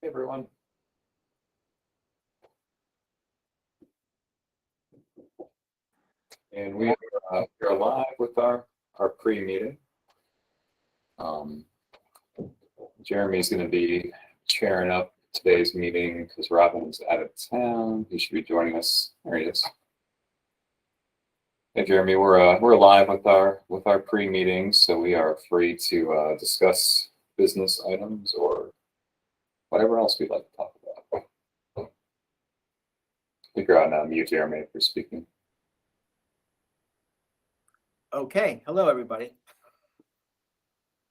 Hey everyone. And we are live with our pre-meeting. Jeremy's going to be chairing up today's meeting because Robin's out of town. He should be joining us. There he is. Hey Jeremy, we're live with our pre-meeting, so we are free to discuss business items or whatever else we'd like to talk about. I think you're on mute, Jeremy, if you're speaking. Okay. Hello, everybody.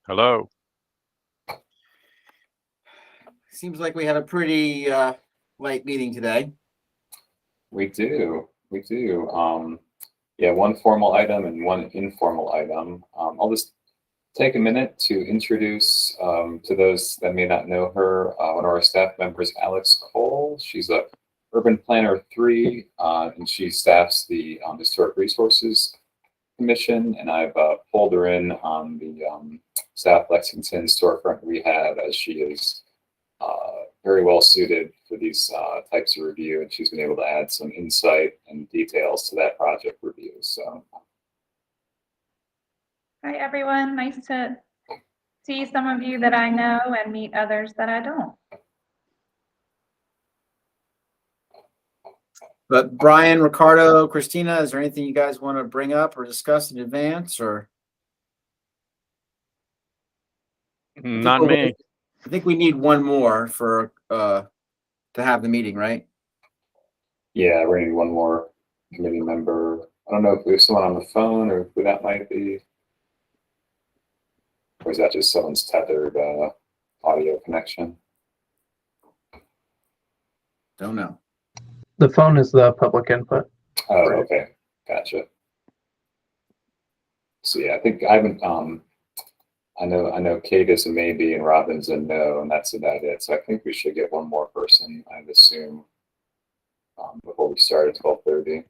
Hello. Seems like we had a pretty light meeting today. We do. Yeah, one formal item and one informal item. I'll just take a minute to introduce to those that may not know her, one of our staff members, Alex Cole. She's a Urban Planner 3, and she staffs the Historic Resources Commission, and I've pulled her in on the South Lexington storefront rehab, as she is very well suited for these types of review, and she's been able to add some insight and details to that project review. So, hi everyone, nice to see some of you that I know and meet others that I don't. But Brian, Ricardo, Christina, is there anything you guys want to bring up or discuss in advance, or? Not me. I think we need one more for to have the meeting, right? yeah, we need one more committee member. I don't know if there's someone on the phone or who that might be. Or is that just someone's tethered audio connection? Don't know. The phone is the public input. Oh, okay, gotcha. So yeah, I think I haven't. I know Kate is a maybe and Robin's a no, and that's about it. So I think we should get one more person, I'd assume, before we start at 12:30.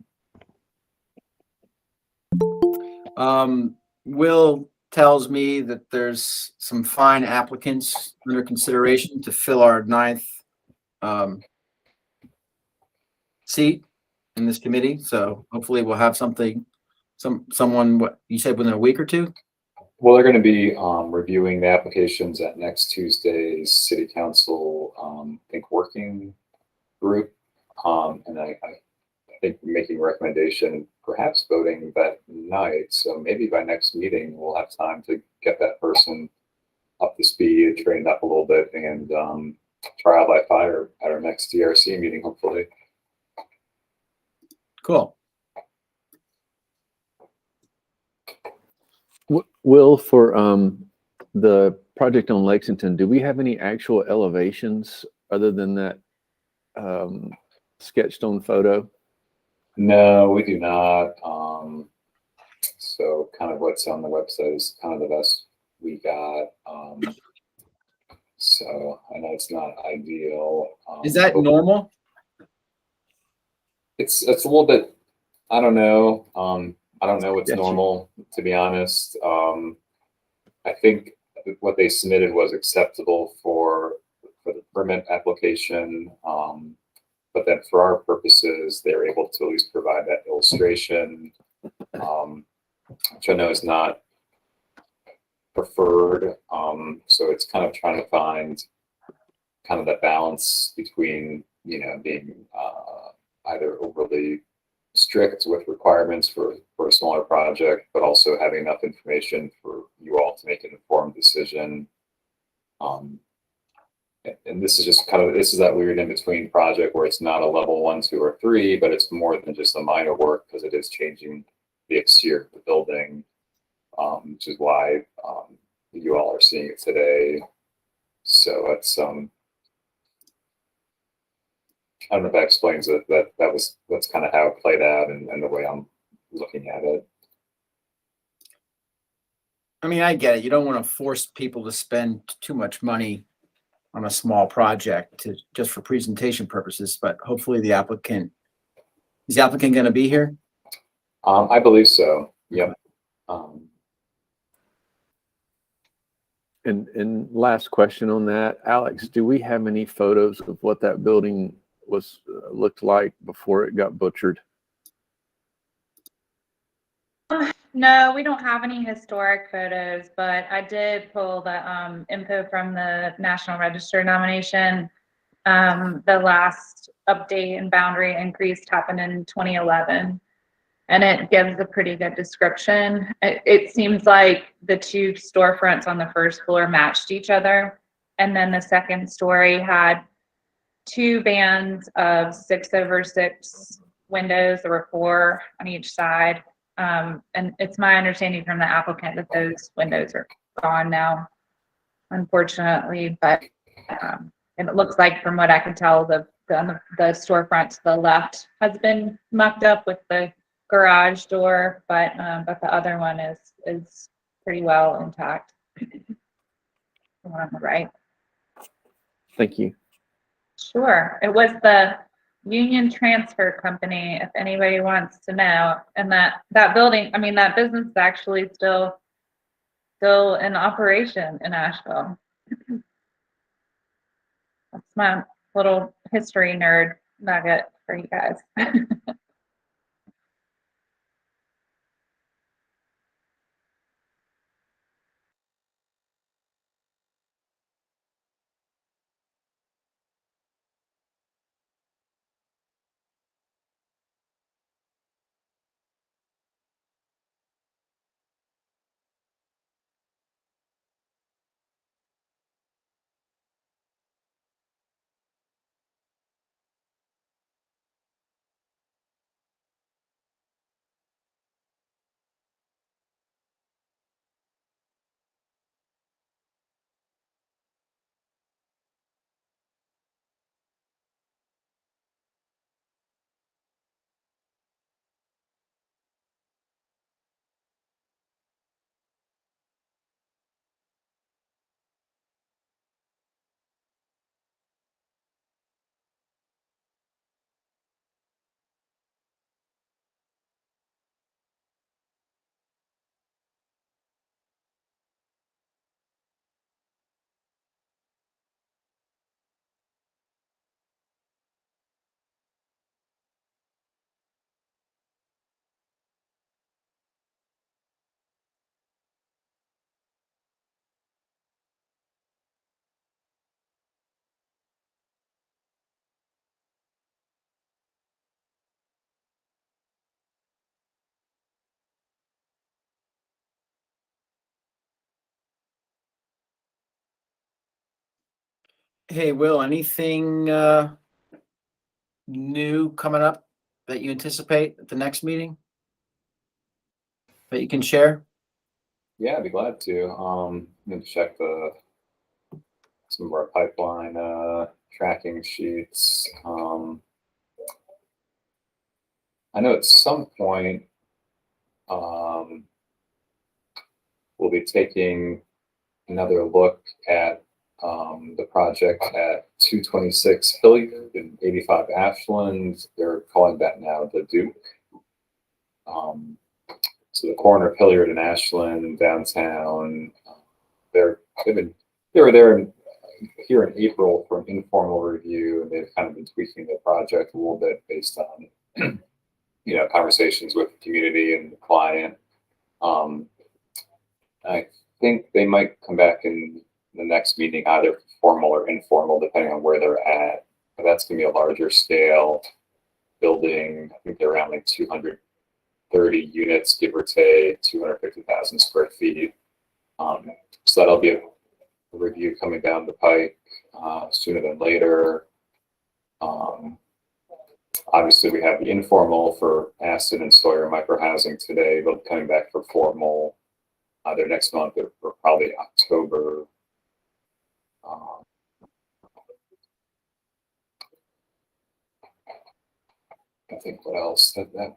Will tells me that there's some fine applicants under consideration to fill our 9th seat in this committee. So hopefully we'll have someone, what you said, within a week or two? Well, they're going to be reviewing the applications at next Tuesday's City Council, I think, working group. And I think making a recommendation, perhaps voting that night. So maybe by next meeting, we'll have time to get that person up to speed, trained up a little bit, and trial by fire at our next DRC meeting, hopefully. Cool. Will, for the project on Lexington, do we have any actual elevations other than that sketched on photo? No, we do not. So kind of what's on the website is kind of the best we got. So I know it's not ideal. Is that normal? It's a little bit, I don't know. I don't know what's Gotcha. normal, to be honest. I think what they submitted was acceptable for the permit application. But then for our purposes, they're able to at least provide that illustration, which I know is not preferred. So it's kind of trying to find kind of that balance between, being either overly strict with requirements for a smaller project, but also having enough information for you all to make an informed decision. And this is just this is that weird in between project where it's not a level 1, 2, or 3, but it's more than just a minor work because it is changing the exterior of the building, which is why you all are seeing it today. So it's I don't know if that explains it. That's kind of how it played out and the way I'm looking at it. I mean, I get it. You don't want to force people to spend too much money on a small project just for presentation purposes, but hopefully is the applicant going to be here? I believe so. Yep. And last question on that, Alex, do we have any photos of what that building was looked like before it got butchered? No, we don't have any historic photos, but I did pull the info from the National Register nomination. The last update and boundary increase happened in 2011. And it gives a pretty good description. It seems like the two storefronts on the first floor matched each other. And then the second story had two bands of 6/6 windows. There were 4 on each side. And it's my understanding from the applicant that those windows are gone now, unfortunately. But and it looks like, from what I can tell, the storefront to the left has been mucked up with the garage door, but the other one is pretty well intact. The one on the right. Thank you. Sure. It was the Union Transfer Company, if anybody wants to know. And that building, I mean, that business is actually still in operation in Asheville. That's my little history nerd nugget for you guys. Hey, Will, anything new coming up that you anticipate at the next meeting that you can share? Yeah, I'd be glad to. Need to check some of our pipeline tracking sheets. I know at some point we'll be taking another look at the project at 226 Hilliard and 85 Ashland. They're calling that now the Duke. So the corner of Hilliard and Ashland downtown. They were there here in April for an informal review, and they've kind of been tweaking the project a little bit based on conversations with the community and the client. I think they might come back in the next meeting, either formal or informal, depending on where they're at. But that's going to be a larger scale building. I think they're around like 230 units, give or take, 250,000 square feet. So that'll be a review coming down the pike sooner than later. Obviously, we have the informal for Aston and Sawyer microhousing today, but coming back for formal either next month or probably October. I think what else? That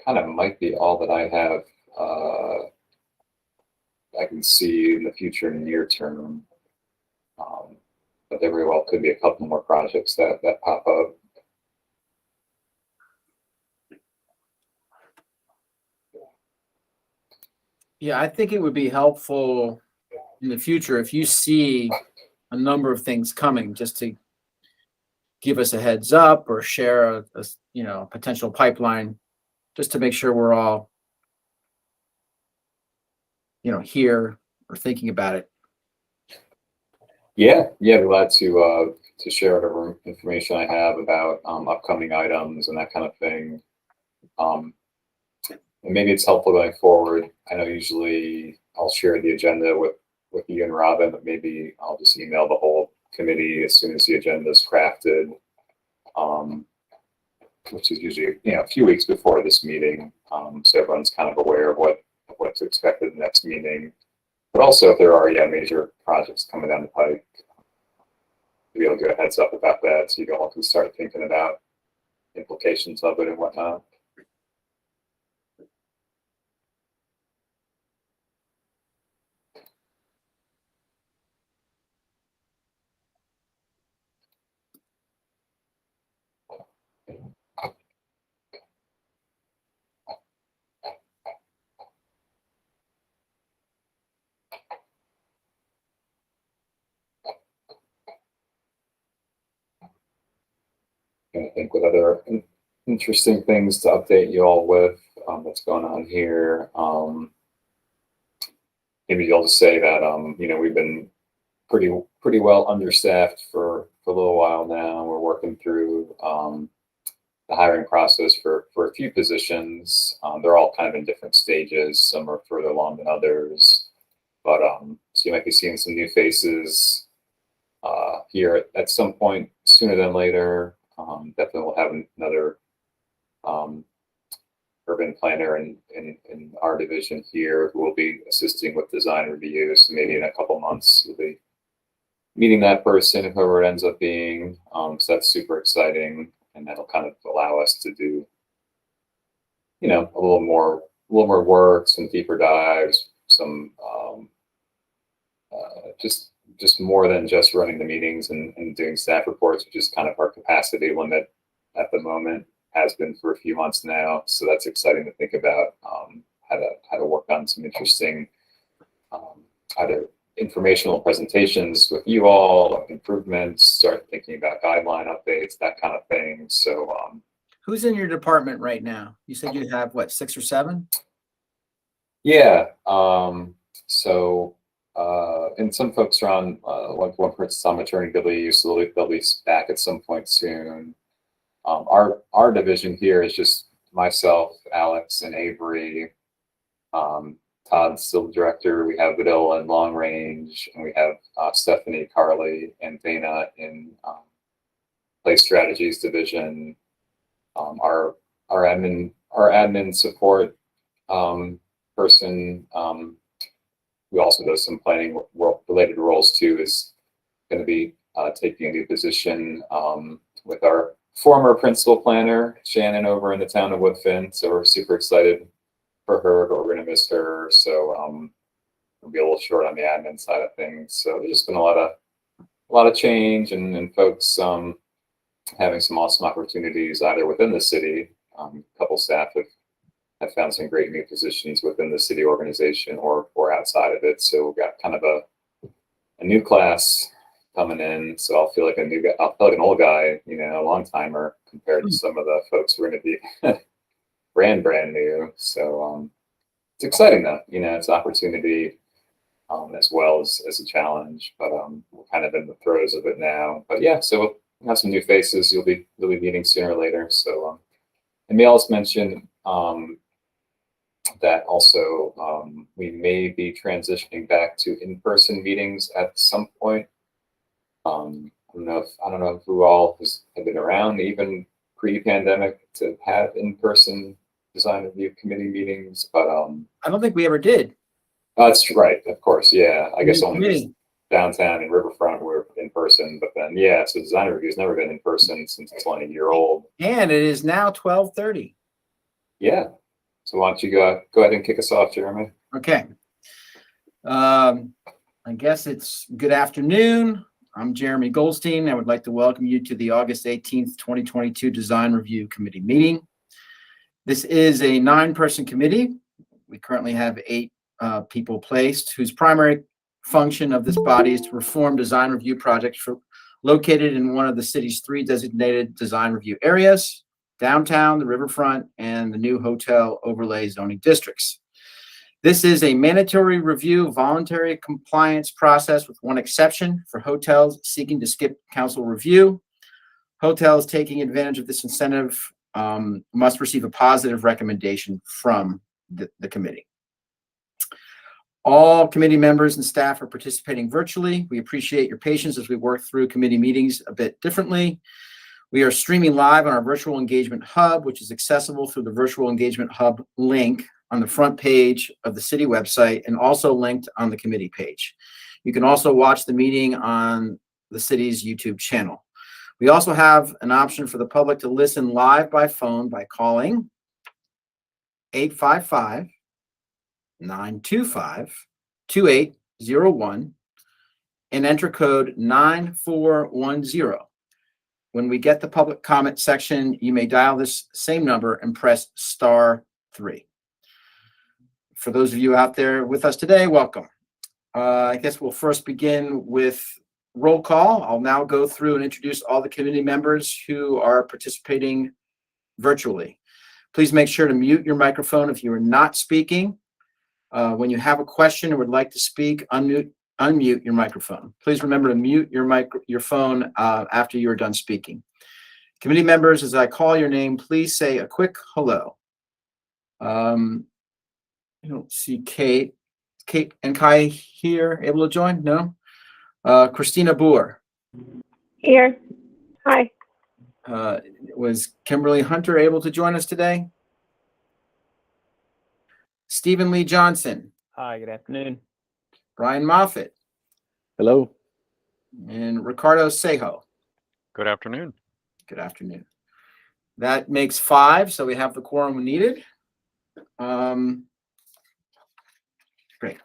kind of might be all that I have. I can see in the future, near term. But there very well could be a couple more projects that pop up. Yeah, I think it would be helpful in the future, if you see a number of things coming, just to give us a heads up or share a potential pipeline, just to make sure we're all, here or thinking about it. Yeah, be glad to share whatever information I have about upcoming items and that kind of thing. And maybe it's helpful going forward. I know usually I'll share the agenda with you and Robin, but maybe I'll just email the whole committee as soon as the agenda is crafted, which is usually a few weeks before this meeting, so everyone's kind of aware of what to expect at the next meeting. But also, if there are major projects coming down the pike, to be able to get a heads up about that, so you all can start thinking about implications of it and whatnot. I think with other interesting things to update you all with what's going on here. Maybe you'll just say that we've been pretty well understaffed for a little while now. We're working through the hiring process for a few positions. They're all kind of in different stages. Some are further along than others, but so you might be seeing some new faces here at some point sooner than later. Definitely we'll have another urban planner in our division here who will be assisting with design reviews. So maybe in a couple months you'll be meeting that person, whoever it ends up being. So that's super exciting, and that'll kind of allow us to do a little more work, some deeper dives, some just more than just running the meetings and doing staff reports, which is kind of our capacity limit at the moment, has been for a few months now. So that's exciting to think about how to work on some interesting either informational presentations with you all, improvements, start thinking about guideline updates, that kind of thing. So Who's in your department right now? You said you have 6 or 7? yeah. And some folks are on one person's on maternity leave, so they'll be back at some point soon. Our division here is just myself, Alex, and Avery. Todd's still the director. We have Vidal in long range, and we have Stephanie, Carly, and Dana in place strategies division. Our admin support person who also does some planning related roles too is going to be taking a new position with our former principal planner Shannon over in the town of Woodfin. So we're super excited for her, but we're going to miss her. So we'll be a little short on the admin side of things. So there's just been a lot of change and folks having some awesome opportunities either within the city. A couple staff have found some great new positions within the city organization or outside of it. So we've got kind of a new class coming in. So I'll feel like a new guy. I'll feel like an old guy, a long timer compared to some of the folks who are going to be brand new. So it's exciting though. It's an opportunity as well as a challenge. But we're kind of in the throes of it now. But yeah, so we'll have some new faces you'll be meeting sooner or later. So and may also mention that also we may be transitioning back to in-person meetings at some point. I don't know who all have been around even pre-pandemic to have in-person design review committee meetings, but I don't think we ever did. That's right, of course, yeah. I guess only Committee. downtown and Riverfront were in person, but then so design review's never been in person since it's 20-year-old. And it is now 12:30. Yeah. So why don't you go ahead and kick us off, Jeremy? Okay. I guess it's good afternoon. I'm Jeremy Goldstein. I would like to welcome you to the August 18th, 2022 Design Review Committee meeting. This is a 9-person committee. We currently have 8 people placed whose primary function of this body is to perform design review projects located in one of the city's 3 designated design review areas: downtown, the riverfront, and the new hotel overlay zoning districts. This is a mandatory review voluntary compliance process with one exception for hotels seeking to skip council review. Hotels taking advantage of this incentive must receive a positive recommendation from the committee. All committee members and staff are participating virtually. We appreciate your patience as we work through committee meetings a bit differently. We are streaming live on our virtual engagement hub, which is accessible through the virtual engagement hub link on the front page of the city website and also linked on the committee page. You can also watch the meeting on the city's YouTube channel. We also have an option for the public to listen live by phone by calling 855-925-2801 and enter code 9410. When we get the public comment section, you may dial this same number and press *3. For those of you out there with us today, welcome. I guess we'll first begin with roll call. I'll now go through and introduce all the committee members who are participating virtually. Please make sure to mute your microphone if you are not speaking. When you have a question or would like to speak, unmute your microphone. Please remember to mute your phone after you are done speaking. Committee members, as I call your name, please say a quick hello. I don't see Kate. Kate and Kai here, able to join? No? Christina Boer. Here. Hi. Was Kimberly Hunter able to join us today? Stephen Lee Johnson. Hi, good afternoon. Brian Moffitt. Hello. And Ricardo Sejo. Good afternoon. Good afternoon. That makes 5, so we have the quorum needed. Great.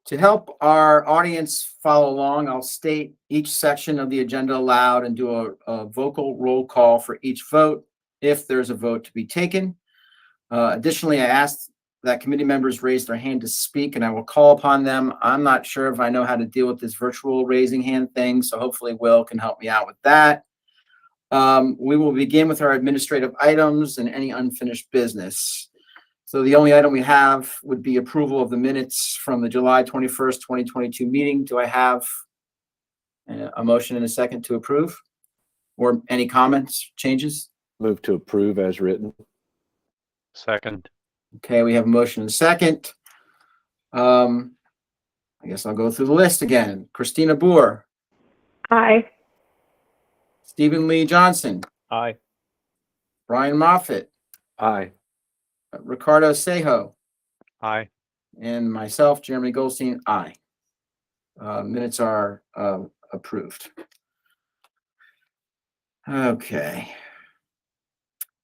To help our audience follow along, I'll state each section of the agenda aloud and do a vocal roll call for each vote if there's a vote to be taken. Additionally, I asked that committee members raise their hand to speak, and I will call upon them. I'm not sure if I know how to deal with this virtual raising hand thing, so hopefully Will can help me out with that. We will begin with our administrative items and any unfinished business. So the only item we have would be approval of the minutes from the July 21st, 2022 meeting. Do I have a motion and a second to approve? Or any comments, changes? Move to approve as written. Second. Okay, we have a motion and a second. I guess I'll go through the list again. Christina Boer, Hi. Stephen Lee Johnson, Aye. Brian Moffitt, Aye. Ricardo Sejo, Aye. and myself, Jeremy Goldstein, aye. Minutes are approved. Okay.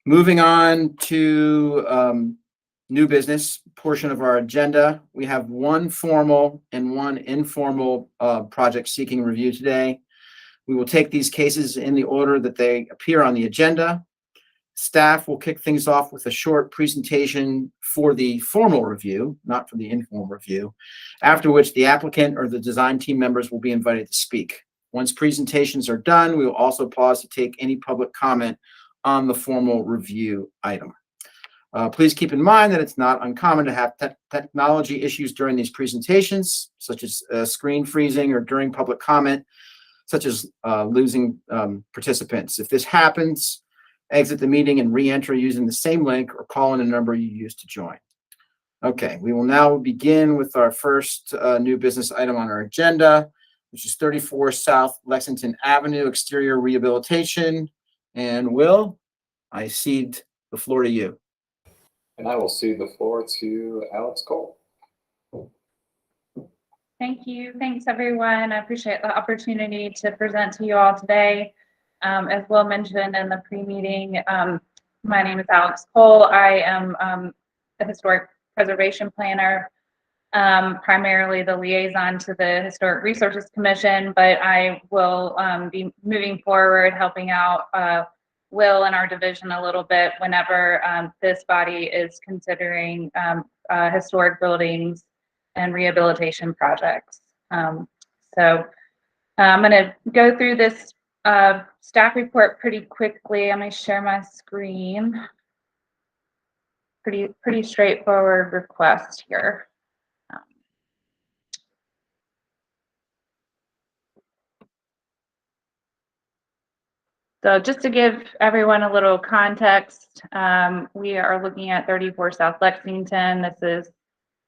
Moving on to new business portion of our agenda. We have one formal and one informal project seeking review today. We will take these cases in the order that they appear on the agenda. Staff will kick things off with a short presentation for the formal review, not for the informal review, after which the applicant or the design team members will be invited to speak. Once presentations are done, we will also pause to take any public comment on the formal review item. Please keep in mind that it's not uncommon to have technology issues during these presentations, such as screen freezing or during public comment, such as losing participants. If this happens, exit the meeting and re-enter using the same link or call in a number you used to join. Okay, we will now begin with our first new business item on our agenda, which is 34 South Lexington Avenue, exterior rehabilitation. And Will, I cede the floor to you. And I will cede the floor to Alex Cole. Thank you. Thanks, everyone. I appreciate the opportunity to present to you all today. As Will mentioned in the pre-meeting, my name is Alex Cole. I am a historic preservation planner, primarily the liaison to the Historic Resources Commission, but I will be moving forward, helping out Will and our division a little bit whenever this body is considering historic buildings and rehabilitation projects. So I'm going to go through this staff report pretty quickly. I'm going to share my screen. Pretty straightforward request here. So just to give everyone a little context, we are looking at 34 South Lexington. This is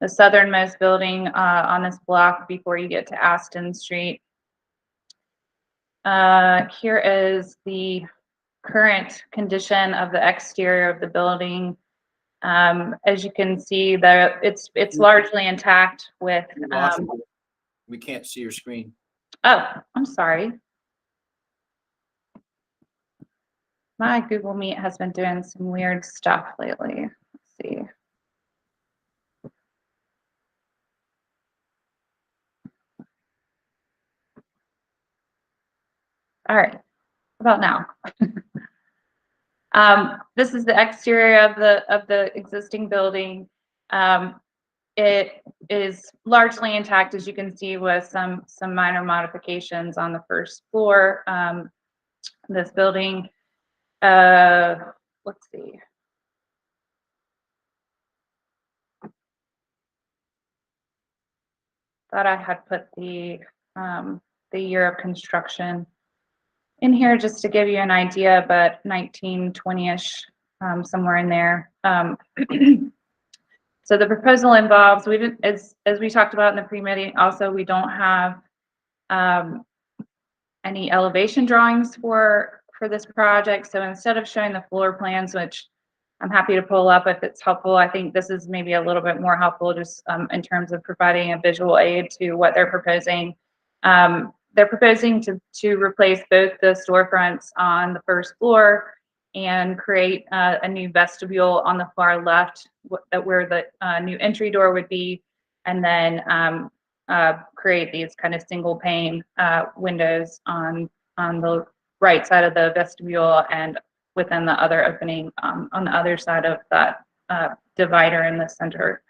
the southernmost building on this block before you get to Aston Street. Here is the current condition of the exterior of the building. As you can see, it's largely intact with. We can't see your screen. Oh, I'm sorry. My Google Meet has been doing some weird stuff lately. Let's see. All right, about now. This is the exterior of the existing building. It is largely intact, as you can see, with some minor modifications on the first floor. This building, let's see. Thought I had put the year of construction in here just to give you an idea, but 1920-ish, somewhere in there. So the proposal involves, as we talked about in the pre-meeting, also we don't have any elevation drawings for this project. So instead of showing the floor plans, which I'm happy to pull up if it's helpful, I think this is maybe a little bit more helpful just in terms of providing a visual aid to what they're proposing. They're proposing to replace both the storefronts on the first floor and create a new vestibule on the far left where the new entry door would be, and then create these kind of single pane windows on the right side of the vestibule and within the other opening on the other side of that divider in the center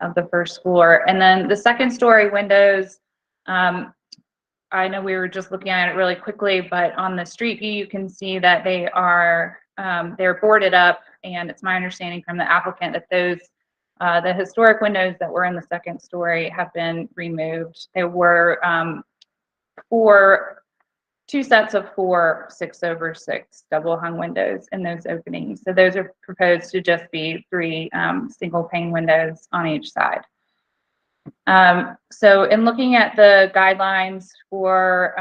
of the first floor. And then the second story windows, I know we were just looking at it really quickly, but on the street view, you can see that they're boarded up, and it's my understanding from the applicant that those the historic windows that were in the second story have been removed. There were two sets of 4 6/6 double hung windows in those openings. So those are proposed to just be 3 single pane windows on each side. So in looking at the guidelines for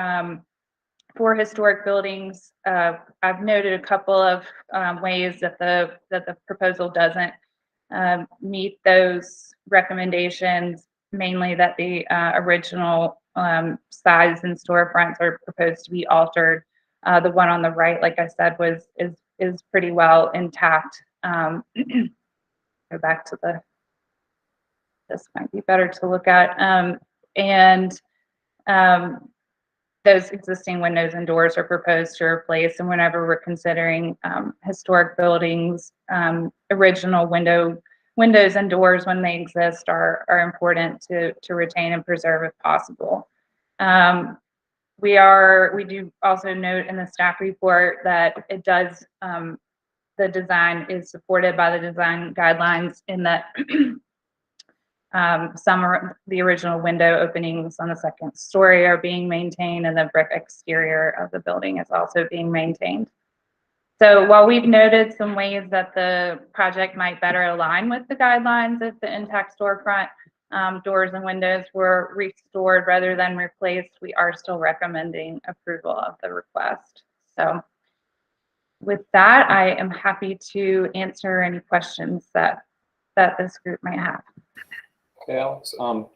historic buildings, I've noted a couple of ways that the proposal doesn't meet those recommendations, mainly that the original size and storefronts are proposed to be altered. The one on the right, like I said, is pretty well intact. Go back to this might be better to look at. Those existing windows and doors are proposed to replace. And whenever we're considering historic buildings, original windows and doors, when they exist, are important to retain and preserve if possible. We do also note in the staff report that it does, the design is supported by the design guidelines in that some of the original window openings on the second story are being maintained, and the brick exterior of the building is also being maintained. So while we've noted some ways that the project might better align with the guidelines if the intact storefront doors and windows were restored rather than replaced, we are still recommending approval of the request. So with that, I am happy to answer any questions that this group may have. Okay, Alex, and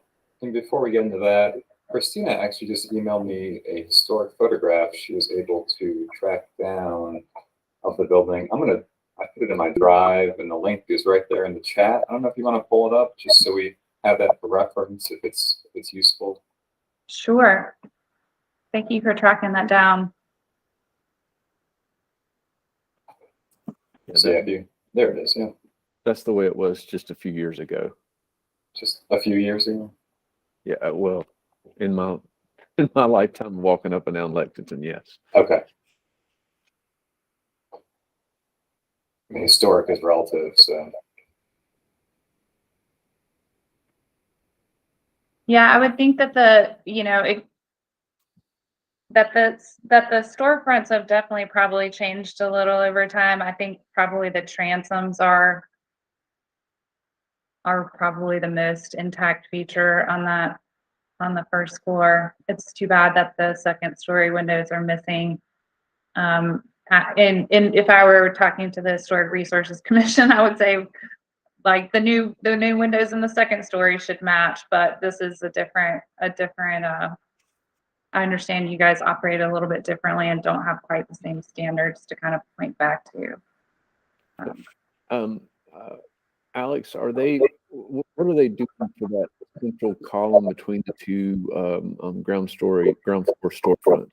before we get into that, Christina actually just emailed me a historic photograph she was able to track down of the building. I put it in my drive, and the link is right there in the chat. I don't know if you want to pull it up just so we have that for reference if it's useful. Sure. Thank you for tracking that down. Yeah, So yeah, there it is. Yeah, that's the way it was just a few years ago. just a few years ago. Yeah, well, in my lifetime walking up and down Lexington, yes. Okay. I mean, historic is relative, so. Yeah, I would think that the storefronts have definitely probably changed a little over time. I think probably the transoms are probably the most intact feature on the first floor. It's too bad that the second story windows are missing. And if I were talking to the Historic Resources Commission, I would say like the new windows in the second story should match, but this is a different I understand you guys operate a little bit differently and don't have quite the same standards to kind of point back to. Alex, what are they doing for that central column between the two ground floor storefronts?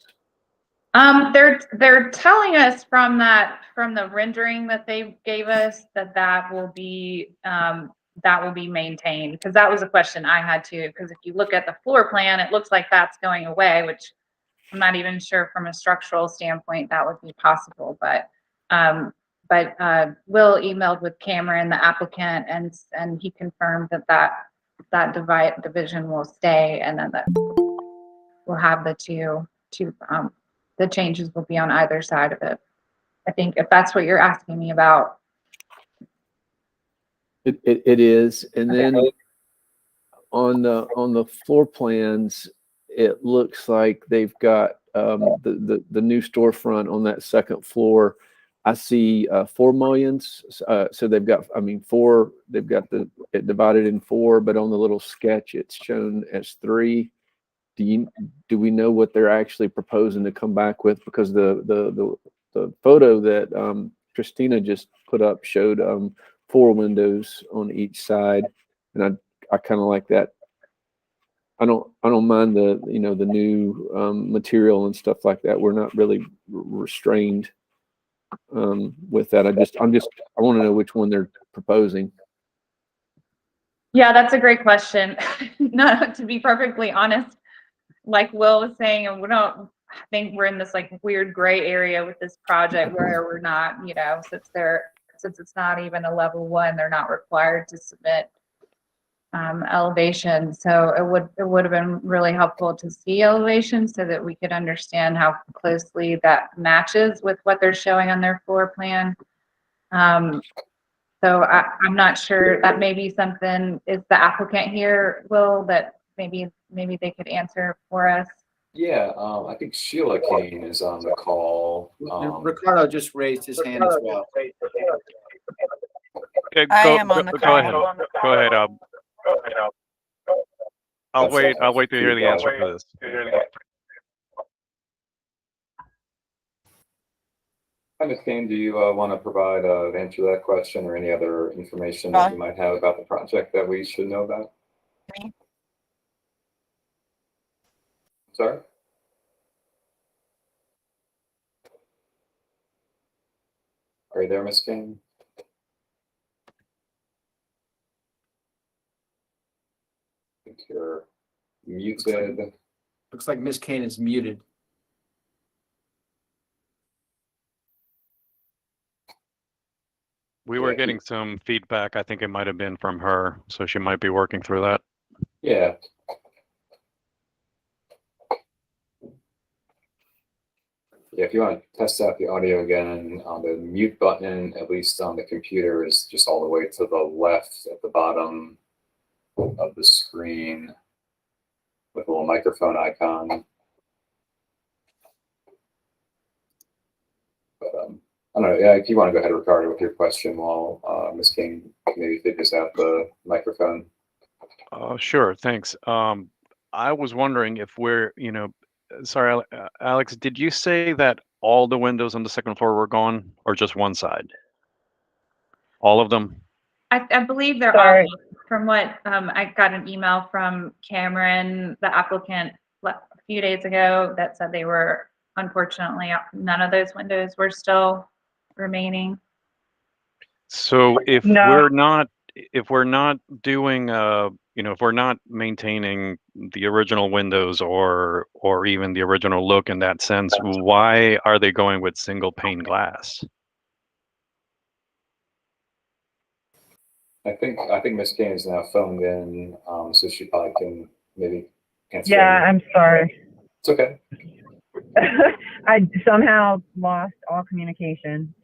They're telling us from the rendering that they gave us that will be maintained, because that was a question I had too, because if you look at the floor plan, it looks like that's going away, which I'm not even sure from a structural standpoint that would be possible, but Will emailed with Cameron, the applicant, and he confirmed that division will stay, and then that we'll have the the changes will be on either side of it. I think if that's what you're asking me about. It is, and then on the floor plans, it looks like they've got the new storefront on that second floor. I see 4 millions. So they've got, I mean, 4. They've got it divided in 4, but on the little sketch, it's shown as 3. Do we know what they're actually proposing to come back with? Because the photo that Christina just put up showed 4 windows on each side, and I kind of like that. I don't mind the the new material and stuff like that. We're not really restrained with that. I want to know which one they're proposing. Yeah, that's a great question. No, to be perfectly honest, like Will was saying, and I think we're in this like weird gray area with this project where we're not, since it's not even a level 1, they're not required to submit elevation. So it would have been really helpful to see elevation so that we could understand how closely that matches with what they're showing on their floor plan. So I'm not sure. That may be something. Is the applicant here, Will, that maybe they could answer for us? Yeah, I think Sheila Kane is on the call. Ricardo just raised his hand as well. Okay, I am on the go call. ahead. Go ahead. I'll wait to hear the answer for this. Hi, Ms. Kane, do you want to provide an answer to that question or any other information that you might have about the project that we should know about? Me? Sorry? Are you there, Ms. Kane? I think you're muted. Looks like Ms. Kane is muted. We were getting some feedback. I think it might have been from her, so she might be working through that. Yeah. Yeah, if you want to test out the audio again, the mute button, at least on the computer, is just all the way to the left at the bottom of the screen with a little microphone icon. But I don't know. Yeah, if you want to go ahead, Ricardo, with your question while Ms. King maybe figures out the microphone. Sure, thanks. I was wondering if we're, sorry, Alex, did you say that all the windows on the second floor were gone, or just one side? All of them? I believe they're all, from what I got an email from Cameron, the applicant, a few days ago that said they were, unfortunately, none of those windows were still remaining. So if we're not doing if we're not maintaining the original windows or even the original look in that sense, why are they going with single pane glass? I think Miss Kane is now phoned in, so she probably can maybe answer. Yeah, I'm sorry. It's okay. I somehow lost all communication.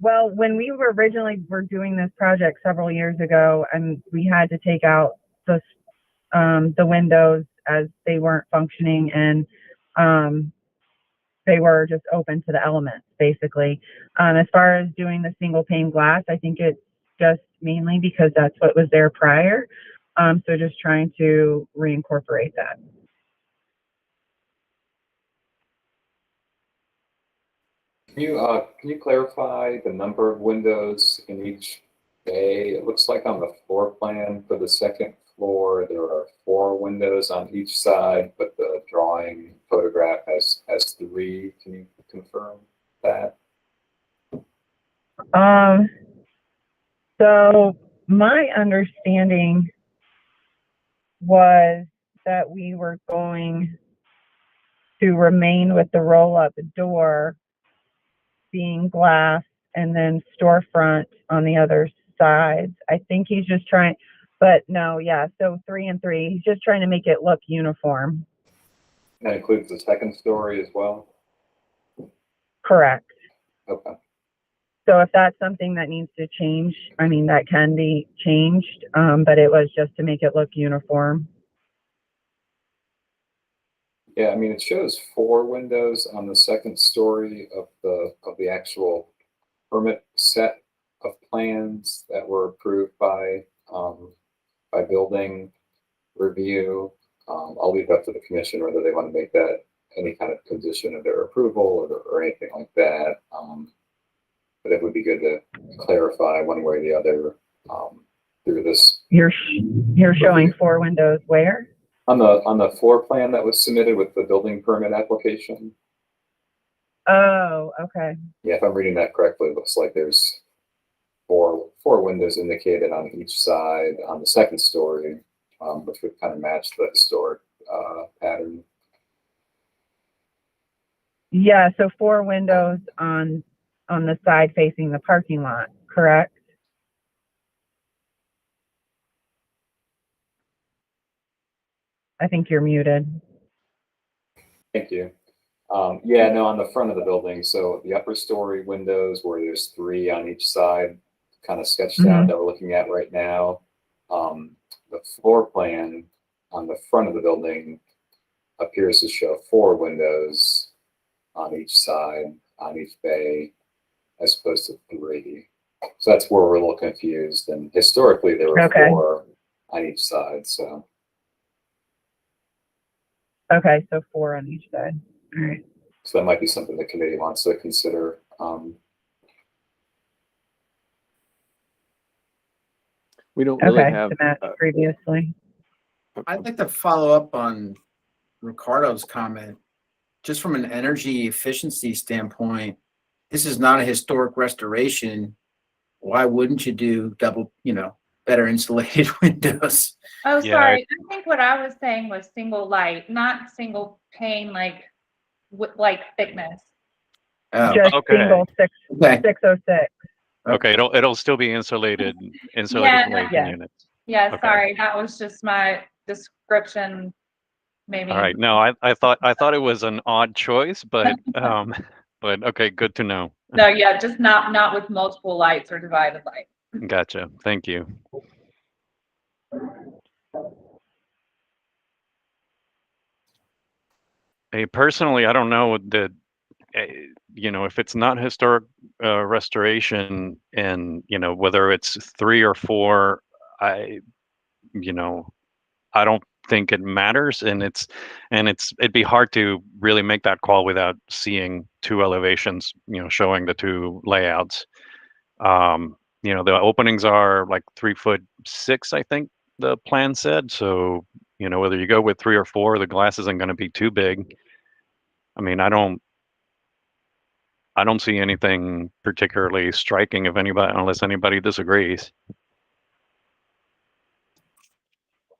Well, when we were originally doing this project several years ago, and we had to take out the windows as they weren't functioning, and they were just open to the elements, basically. As far as doing the single pane glass, I think it's just mainly because that's what was there prior. So just trying to reincorporate that. Can you clarify the number of windows in each bay? It looks like on the floor plan for the second floor, there are 4 windows on each side, but the drawing photograph has 3. Can you confirm that? So my understanding was that we were going to remain with the roll-up door being glass and then storefront on the other sides. I think he's just trying, but no, yeah, so 3 and 3. He's just trying to make it look uniform. That includes the second story as well? Correct. Okay. So if that's something that needs to change, I mean, that can be changed, but it was just to make it look uniform. Yeah, I mean, it shows 4 windows on the second story of the actual permit set of plans that were approved by building review. I'll leave it up to the commission whether they want to make that any kind of condition of their approval or anything like that. But it would be good to clarify one way or the other through this. You're showing 4 windows where? On the floor plan that was submitted with the building permit application. Oh, okay. Yeah, if I'm reading that correctly, it looks like there's four windows indicated on each side on the second story, which would kind of match the historic pattern. Yeah, so 4 windows on the side facing the parking lot, correct? I think you're muted. Thank you. Yeah, no, on the front of the building. So the upper story windows where there's 3 on each side, kind of sketched out that we're looking at right now. The floor plan on the front of the building appears to show 4 windows on each side, on each bay, as opposed to 3. So that's where we're a little confused. And historically, there were 4 on each side. So. Okay, so 4 on each side. All right. So that might be something the committee wants to consider. We don't really Okay, have. to match previously. I'd like to follow up on Ricardo's comment. Just from an energy efficiency standpoint, this is not a historic restoration. Why wouldn't you do double, better insulated windows? Oh, Yeah, sorry. I think what I was saying was single light, not single pane, like thickness. Oh, Just okay. single okay. 606. Okay, it'll still be insulated Yeah, glazing yeah. units. Yeah, Okay. sorry. That was just my description. Maybe. All right. No, I thought it was an odd choice, but but okay, good to know. No, yeah, just not with multiple lights or divided light. Gotcha. Thank you. Hey, personally, I don't know that if it's not historic restoration and whether it's 3 or 4, I don't think it matters, and it'd be hard to really make that call without seeing 2 elevations, showing the 2 layouts. The openings are like 3'6", I think the plan said. So, whether you go with 3 or 4, the glass isn't going to be too big. I mean, I don't see anything particularly striking unless anybody disagrees.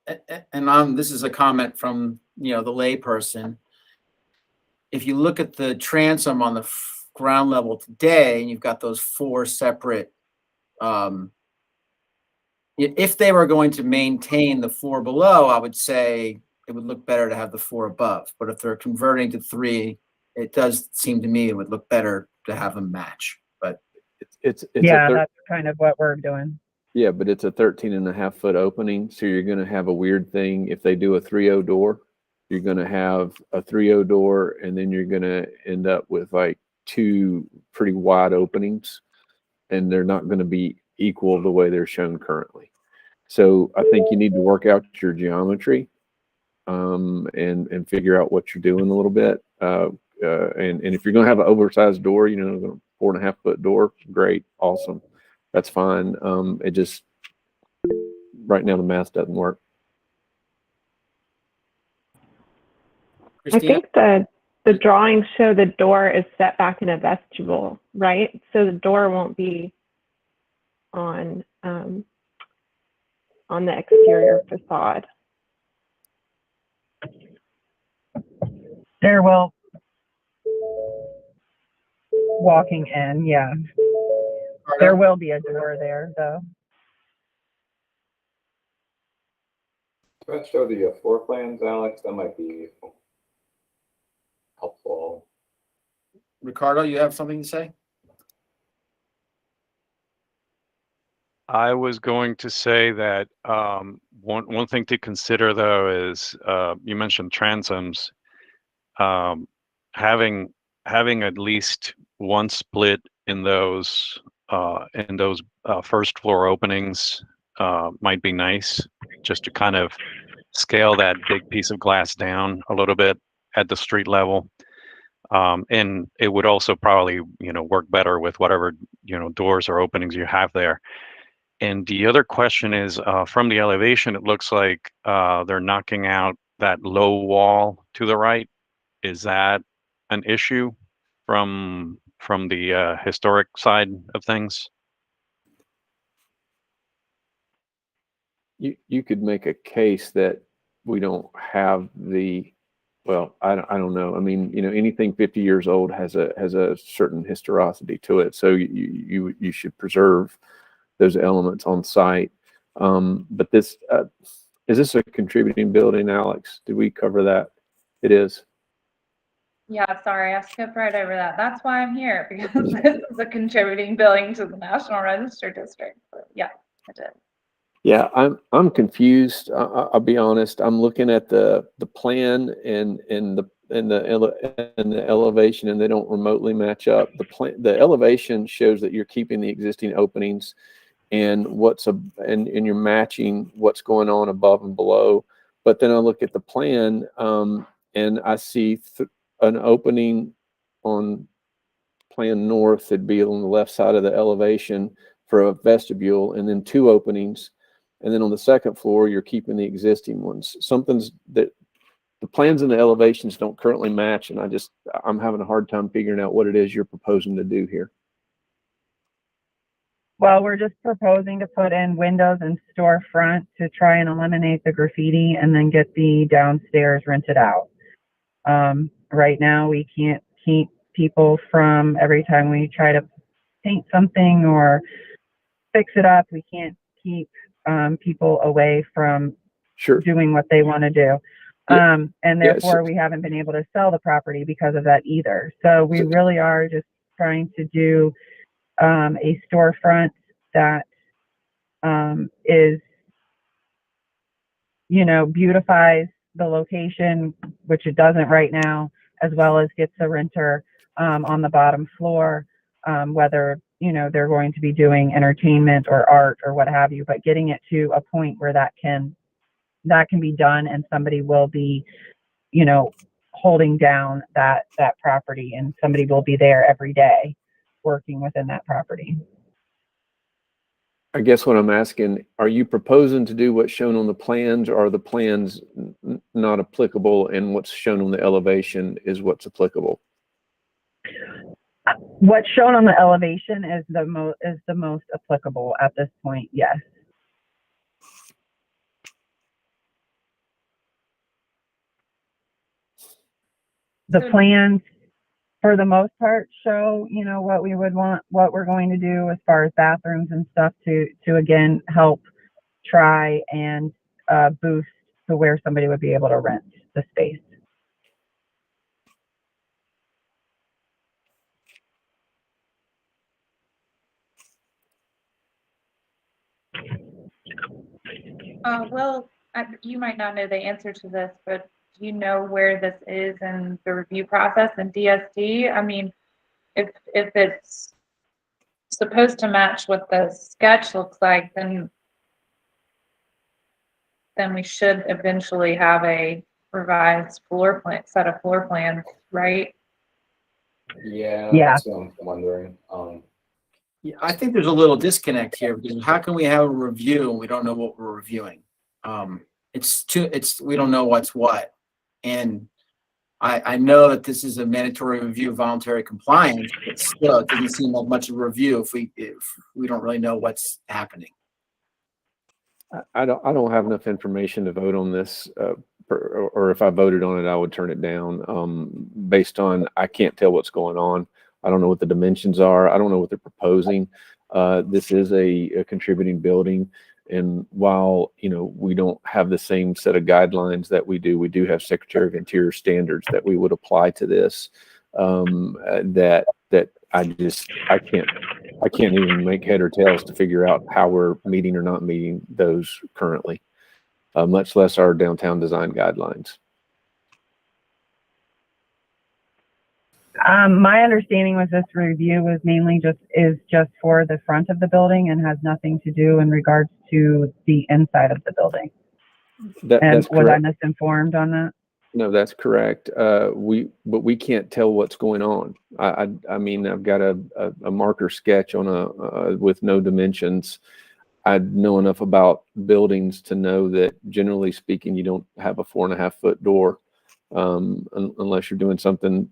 and this is a comment from, the layperson. If you look at the transom on the ground level today, and you've got those 4 separate, if they were going to maintain the 4 below, I would say it would look better to have the 4 above. But if they're converting to 3, it does seem to me it would look better to have them match. But It's Yeah, that's kind of what we're doing. yeah, but it's a 13.5-foot opening, so you're going to have a weird thing. If they do a 3.0 door, you're going to have a 3.0 door, and then you're going to end up with like 2 pretty wide openings, and they're not going to be equal the way they're shown currently. So I think you need to work out your geometry, and figure out what you're doing a little bit. And if you're going to have an oversized door, a 4.5-foot door, great, awesome. That's fine. It just, right now the math doesn't work. I Christina? think the drawings show the door is set back in a vestibule, right? So the door won't be on the exterior facade. There will, walking in, yeah. There will be a door there, though. Do I show the floor plans, Alex? That might be helpful. Ricardo, you have something to say? I was going to say that one thing to consider though is you mentioned transoms. Having at least one split in those first floor openings might be nice, just to kind of scale that big piece of glass down a little bit at the street level. And it would also probably work better with whatever doors or openings you have there. And the other question is, from the elevation, it looks like they're knocking out that low wall to the right. Is that an issue from the historic side of things? You could make a case that we don't have well, I don't know. I mean, anything 50 years old has a certain historicity to it. So you should preserve those elements on site. But this, is this a contributing building, Alex? Did we cover that? It is. Yeah, sorry, I skipped right over that. That's why I'm here, because this is a contributing building to the National Register District. But yeah, I did. Yeah, I'm confused. I'll be honest. I'm looking at the plan and the elevation, and they don't remotely match up. The elevation shows that you're keeping the existing openings, and and you're matching what's going on above and below. But then I look at the plan, and I see an opening on plan north. It'd be on the left side of the elevation for a vestibule, and then 2 openings. And then on the second floor, you're keeping the existing ones. Something's that the plans and the elevations don't currently match, and I'm having a hard time figuring out what it is you're proposing to do here. Well, we're just proposing to put in windows and storefront to try and eliminate the graffiti and then get the downstairs rented out. Right now, we can't keep people from, every time we try to paint something or fix it up, we can't keep people away from doing what they want to do. And therefore, we haven't been able to sell the property because of that either. So we really are just trying to do a storefront that is, beautifies the location, which it doesn't right now, as well as gets a renter on the bottom floor, whether they're going to be doing entertainment or art or what have you, but getting it to a point where that can be done, and somebody will be holding down that property, and somebody will be there every day working within that property. I guess what I'm asking, are you proposing to do what's shown on the plans, or are the plans not applicable and what's shown on the elevation is what's applicable? What's shown on the elevation is the most applicable at this point, yes. the So- plans for the most part show, you know, what we would want, what we're going to do as far as bathrooms and stuff to again, help try and boost to where somebody would be able to rent the space. Well, you might not know the answer to this, but do you know where this is in the review process in DSD? I mean, if it's supposed to match what the sketch looks like, then we should eventually have a revised floor plan, set of floor plans, right? Yeah, Yeah. that's what I'm wondering. Yeah, I think there's a little disconnect here because how can we have a review and we don't know what we're reviewing? We don't know what's what. And I know that this is a mandatory review of voluntary compliance, but still it doesn't seem like much of a review if we don't really know what's happening. I don't have enough information to vote on this, or if I voted on it, I would turn it down. Based on, I can't tell what's going on. I don't know what the dimensions are. I don't know what they're proposing. This is a contributing building. And while, you know, we don't have the same set of guidelines that we do have Secretary of Interior standards that we would apply to this, that I can't even make head or tails to figure out how we're meeting or not meeting those currently, much less our downtown design guidelines. My understanding was this review was mainly just for the front of the building and has nothing to do in regards to the inside of the building. And That's was I correct. misinformed on that? No, that's correct. But we can't tell what's going on. I mean, I've got a marker sketch on with no dimensions. I know enough about buildings to know that generally speaking, you don't have a 4.5-foot door, unless you're doing something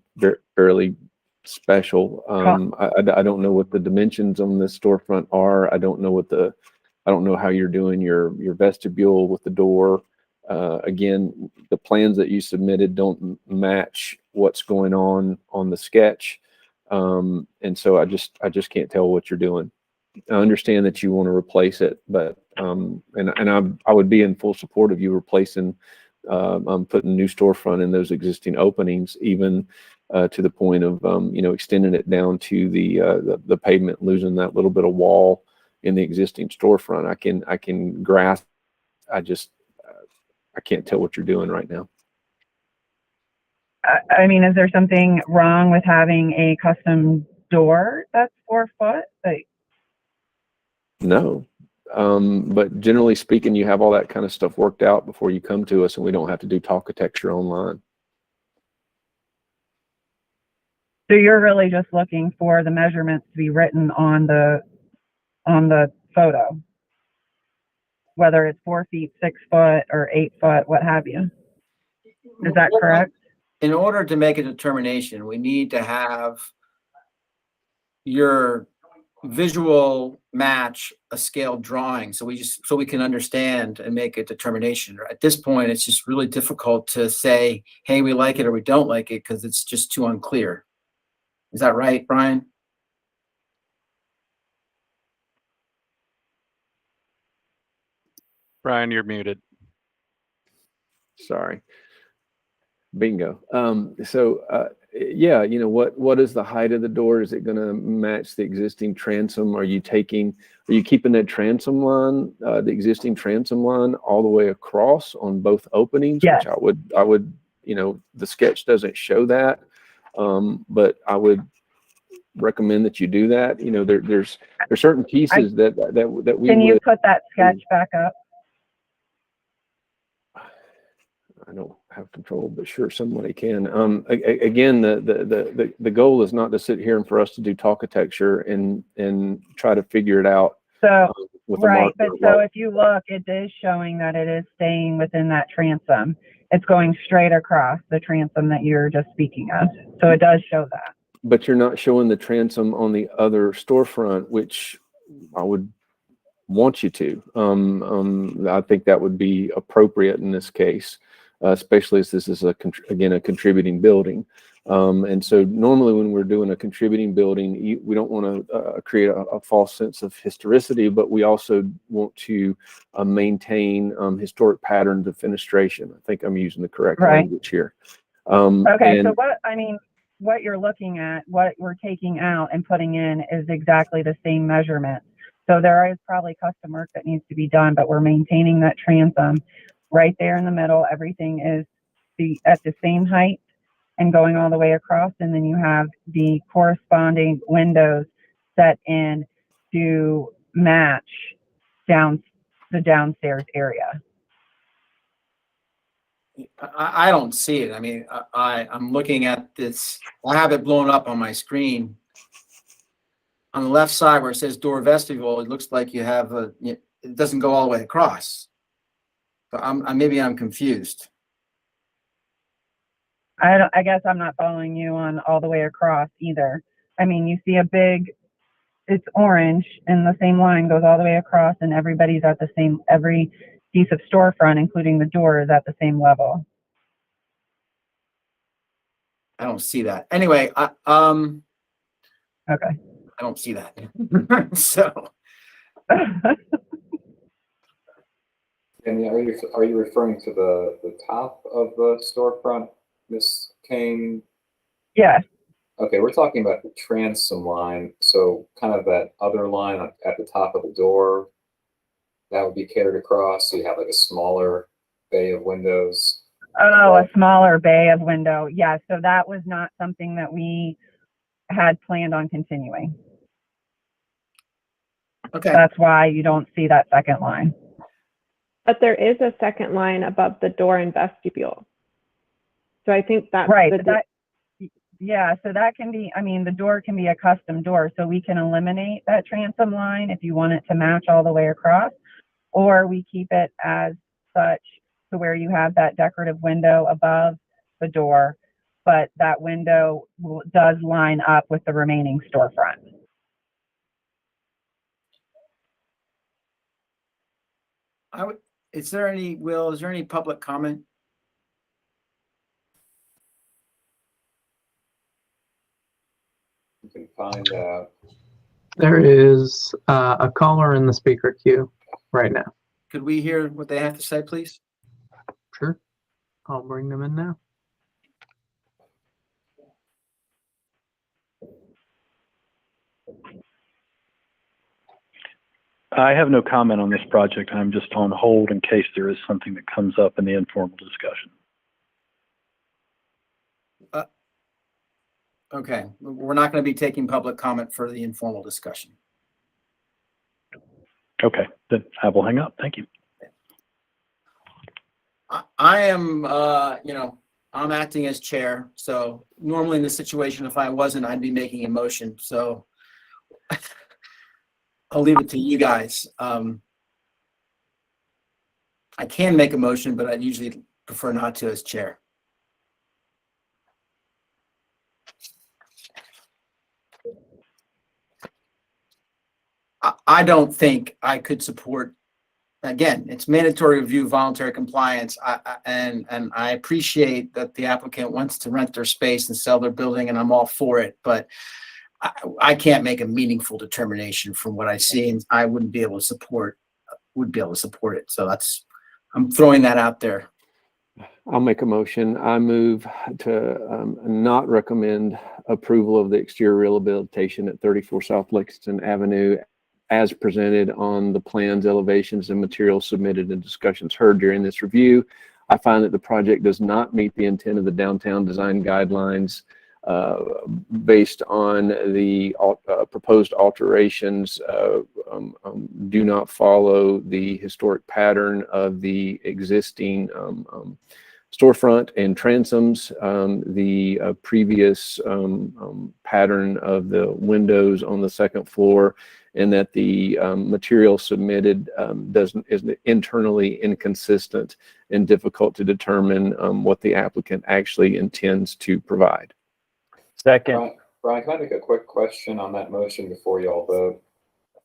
fairly special. I don't know what the dimensions on this storefront are. I don't know how you're doing your vestibule with the door. Again, the plans that you submitted don't match what's going on the sketch. And so I just can't tell what you're doing. I understand that you want to replace it, but and I would be in full support of you replacing, putting new storefront in those existing openings, even to the point of extending it down to the pavement, losing that little bit of wall in the existing storefront. I can grasp. I can't tell what you're doing right now. I mean, is there something wrong with having a custom door that's 4 foot? Like, No. But generally speaking, you have all that kind of stuff worked out before you come to us, and we don't have to do talkitecture online. so you're really just looking for the measurements to be written on the photo, whether it's 4 feet, 6 foot, or 8 foot, what have you. Is that correct? In order to make a determination, we need to have your visual match a scaled drawing so we can understand and make a determination. At this point, it's just really difficult to say, hey, we like it or we don't like it, because it's just too unclear. Is that right, Brian? Brian, you're muted. Sorry. Bingo. Yeah, what is the height of the door? Is it going to match the existing transom? Are you keeping that transom line, the existing transom line, all the way across on both openings? Yes. Which I would, the sketch doesn't show that, but I would recommend that you do that. There's certain pieces that we Can you would. put that sketch back up? I don't have control, but sure, somebody can. Again, the goal is not to sit here and for us to do talkitecture and try to figure it out. So, with a right, marker. but so if you look, it is showing that it is staying within that transom. It's going straight across the transom that you're just speaking of. So it does show that. But you're not showing the transom on the other storefront, which I would want you to. I think that would be appropriate in this case. Especially as this is a contributing building. And so normally when we're doing a contributing building, we don't want to create a false sense of historicity, but we also want to maintain historic patterns of fenestration. I think I'm using the correct Right. language here. Okay, so and what you're looking at, what we're taking out and putting in is exactly the same measurement. So there is probably custom work that needs to be done, but we're maintaining that transom right there in the middle. Everything is at the same height and going all the way across. And then you have the corresponding windows set in to match the downstairs area. I don't see it. I mean, I'm looking at this, I have it blown up on my screen. On the left side where it says door vestibule, it looks like you have it doesn't go all the way across. So maybe I'm confused. I guess I'm not following you on all the way across either. I mean, you see it's orange and the same line goes all the way across and everybody's at every piece of storefront, including the door, is at the same level. I don't see that. Anyway, Okay. I don't see that. So And are you referring to the top of the storefront, Miss Kane? Yes. Okay, we're talking about the transom line. So kind of that other line at the top of the door, that would be carried across. So you have like a smaller bay of windows. Oh, a smaller bay of window. Yeah. So that was not something that we had planned on continuing. okay. That's why you don't see that second line. But there is a second line above the door and vestibule. So I think that's Right. So that can be, I mean, the door can be a custom door. So we can eliminate that transom line if you want it to match all the way across, or we keep it as such to where you have that decorative window above the door, but that window does line up with the remaining storefront. Is there any public comment? You can find out. There is a caller in the speaker queue right now. Could we hear what they have to say, please? Sure. I'll bring them in now. I have no comment on this project. I'm just on hold in case there is something that comes up in the informal discussion. Okay, we're not going to be taking public comment for the informal discussion. Okay, then I will hang up. Thank you. I am, I'm acting as chair. So normally in this situation, if I wasn't, I'd be making a motion. So I'll leave it to you guys. I can make a motion, but I'd usually prefer not to as chair. I don't think I could support, again, it's mandatory review, voluntary compliance. And I appreciate that the applicant wants to rent their space and sell their building, and I'm all for it, but I can't make a meaningful determination from what I see, and I wouldn't be able to support it. So I'm throwing that out there. I'll make a motion. I move to not recommend approval of the exterior rehabilitation at 34 South Lexington Avenue as presented on the plans, elevations, and materials submitted and discussions heard during this review. I find that the project does not meet the intent of the downtown design guidelines based on the proposed alterations do not follow the historic pattern of the existing storefront and transoms, the previous pattern of the windows on the second floor, and that the material submitted is internally inconsistent and difficult to determine what the applicant actually intends to provide. Second. Brian, can I make a quick question on that motion before you all vote?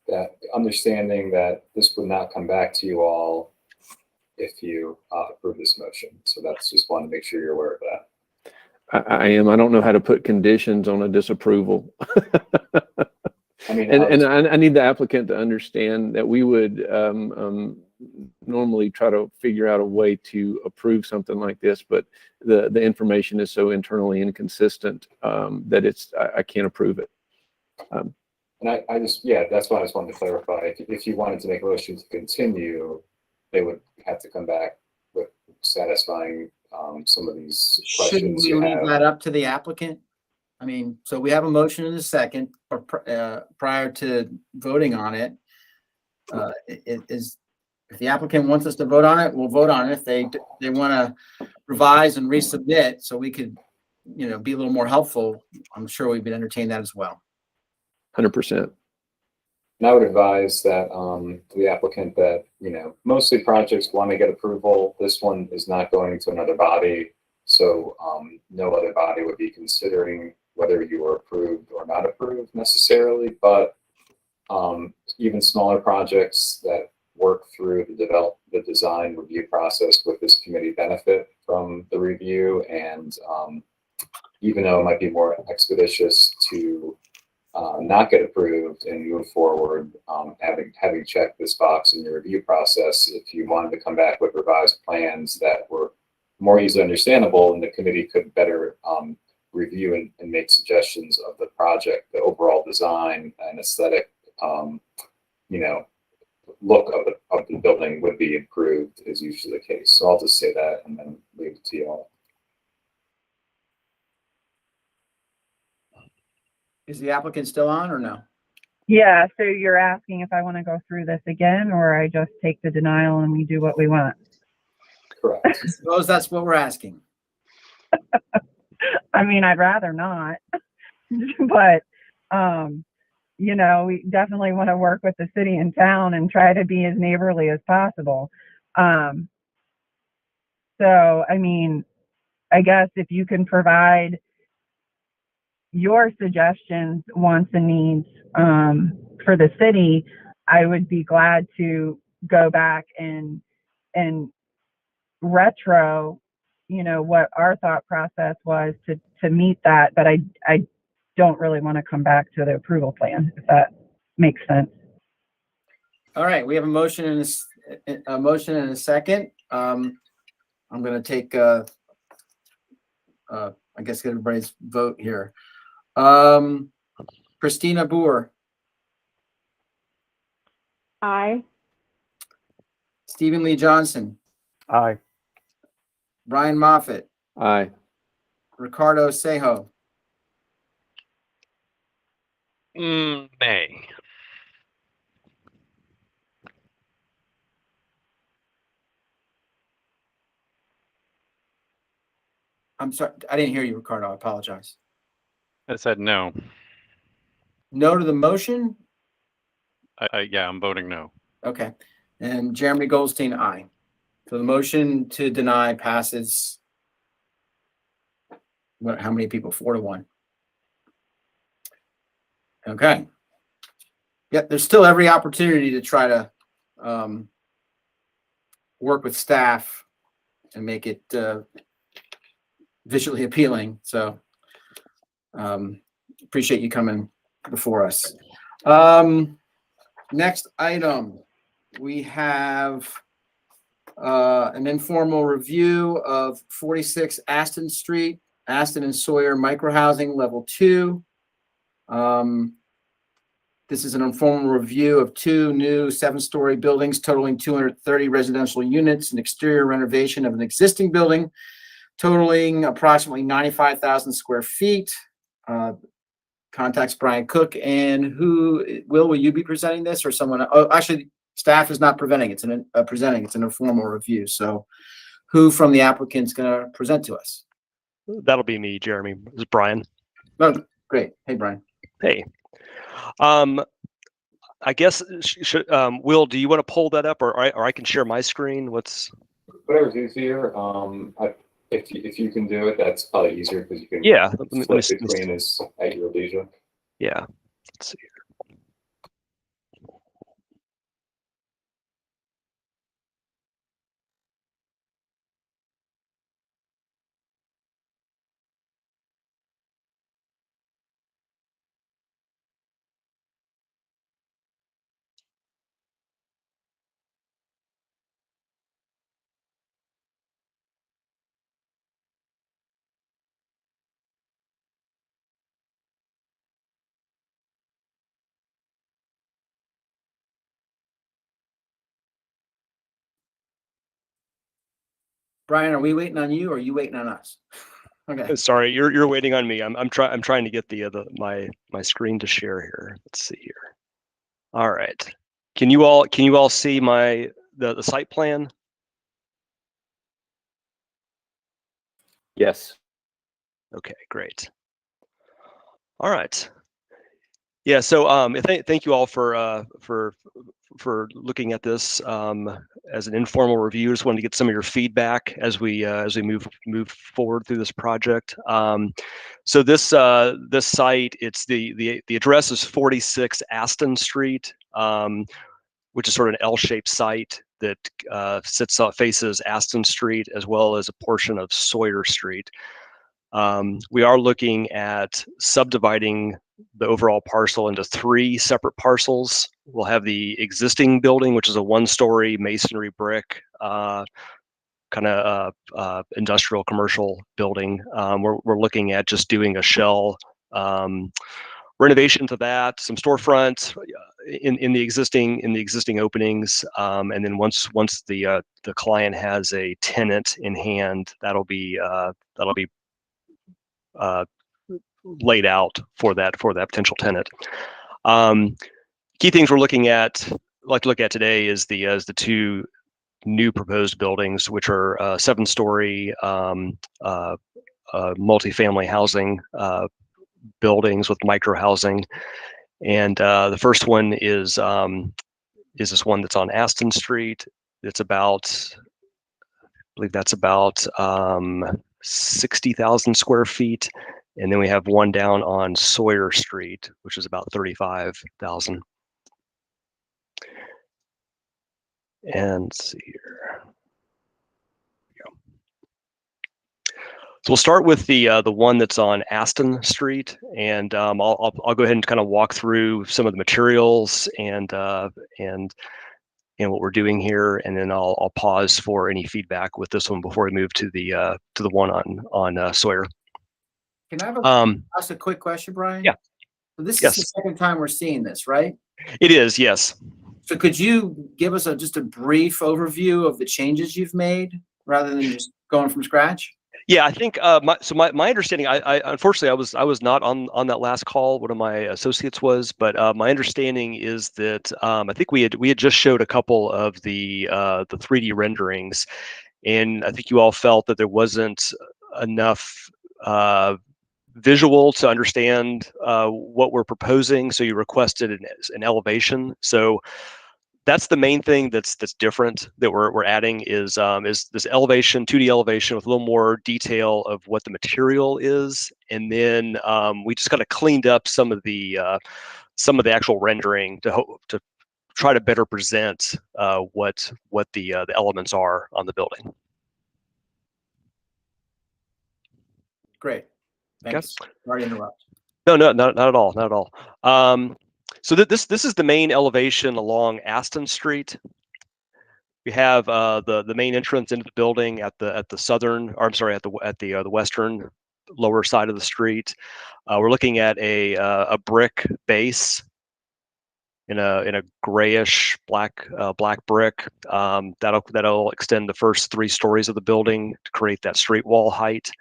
That understanding that this would not come back to you all if you approve this motion. So that's just want to make sure you're aware of I am. I don't know how to put conditions on a disapproval. I mean, And I need the applicant to understand that we would normally try to figure out a way to approve something like this, but the information is so internally inconsistent that I can't approve it. and I just, yeah, that's why I just wanted to clarify. If you wanted to make a motion to continue, they would have to come back with satisfying some of these Shouldn't questions we you leave have. that up to the applicant? I mean, so we have a motion in a second, or prior to voting on it. If the applicant wants us to vote on it, we'll vote on it. If they want to revise and resubmit, so we could, be a little more helpful, I'm sure we would entertain that as well. 100%. And I would advise that to the applicant that, mostly projects want to get approval. This one is not going to another body. So no other body would be considering whether you are approved or not approved necessarily. But even smaller projects that work through the design review process with this committee benefit from the review. And even though it might be more expeditious to not get approved and move forward, having checked this box in your review process, if you wanted to come back with revised plans that were more easily understandable, and the committee could better review and make suggestions of the project, the overall design and aesthetic, look of the building would be improved, is usually the case. So I'll just say that and then leave it to you all. Is the applicant still on or no? Yeah, so you're asking if I want to go through this again, or I just take the denial and we do what we want? Correct. I suppose that's what we're asking. I mean, I'd rather not, but, we definitely want to work with the city and town and try to be as neighborly as possible. So, I mean, I guess if you can provide your suggestions, wants and needs for the city, I would be glad to go back and retro, what our thought process was to meet that. But I don't really want to come back to the approval plan, if that makes sense. All right, we have a motion and a motion and a second. I'm going to take, I guess, get everybody's vote here. Christina Boer, Aye. Stephen Lee Johnson, Aye. Brian Moffett, Aye. Ricardo Sejo, Nay. I'm sorry, I didn't hear you, Ricardo. I apologize. I said no. No to the motion? Yeah, I'm voting no. Okay. And Jeremy Goldstein, aye. So the motion to deny passes. How many people? 4-1. Okay. Yep, there's still every opportunity to try to work with staff and make it visually appealing. So appreciate you coming before us. Next item, we have an informal review of 46 Aston Street, Aston and Sawyer microhousing level 2. This is an informal review of 2 new 7-story buildings totaling 230 residential units, an exterior renovation of an existing building totaling approximately 95,000 square feet. Contacts Brian Cook. And will you be presenting this, or someone? Oh, actually, staff is not presenting. It's an informal review. So who from the applicant's going to present to us? That'll be me, Jeremy. This is Brian. Oh, great. Hey, Brian. Hey. I guess, Will, do you want to pull that up, or I can share my screen? Whatever's easier. If you can do it, that's probably easier because you can flip between us at your leisure. Yeah. Let's see. Brian, are we waiting on you or are you waiting on us? Okay. Sorry, you're waiting on me. I'm trying to get my screen to share here. Let's see here. All right. Can you all see the site plan? Yes. Okay, great. All right. Yeah, so thank you all for looking at this as an informal review. Just wanted to get some of your feedback as we move forward through this project. So this site, it's the address is 46 Aston Street, which is sort of an L-shaped site that faces Aston Street as well as a portion of Sawyer Street. We are looking at subdividing the overall parcel into 3 separate parcels. We'll have the existing building, which is a 1-story masonry brick, kind of industrial commercial building. We're looking at just doing a shell renovation to that, some storefront in the existing openings, and then once the client has a tenant in hand, that'll be laid out for that potential tenant. Key things we're looking at, like to look at today, is the 2 new proposed buildings, which are 7-story multifamily housing buildings with micro housing, and the first one is this one that's on Aston Street. It's about, I believe that's about 60,000 square feet. And then we have one down on Sawyer Street, which is about 35,000. And let's see here. So we'll start with the one that's on Aston Street, and I'll go ahead and kind of walk through some of the materials and what we're doing here, and then I'll pause for any feedback with this one before we move to the one on Sawyer. Can I ask a quick question, Brian? Yeah. So this Yes. is the second time we're seeing this, right? It is, yes. So could you give us just a brief overview of the changes you've made rather than just going from scratch? Yeah, I think my understanding, I unfortunately I was not on that last call. One of my associates was, but my understanding is that I think we had just showed a couple of the 3D renderings, and I think you all felt that there wasn't enough visual to understand what we're proposing, so you requested an elevation. So that's the main thing that's different that we're adding is this elevation, 2D elevation with a little more detail of what the material is, and then we just kind of cleaned up some of the actual rendering to try to better present what the elements are on the building. Great. Thanks. Sorry to interrupt. No, not at all, not at all. So this is the main elevation along Aston Street. We have the main entrance into the building at the southern, or I'm sorry, at the western lower side of the street. We're looking at a brick base in a grayish black brick. That'll extend the first 3 stories of the building to create that straight wall height.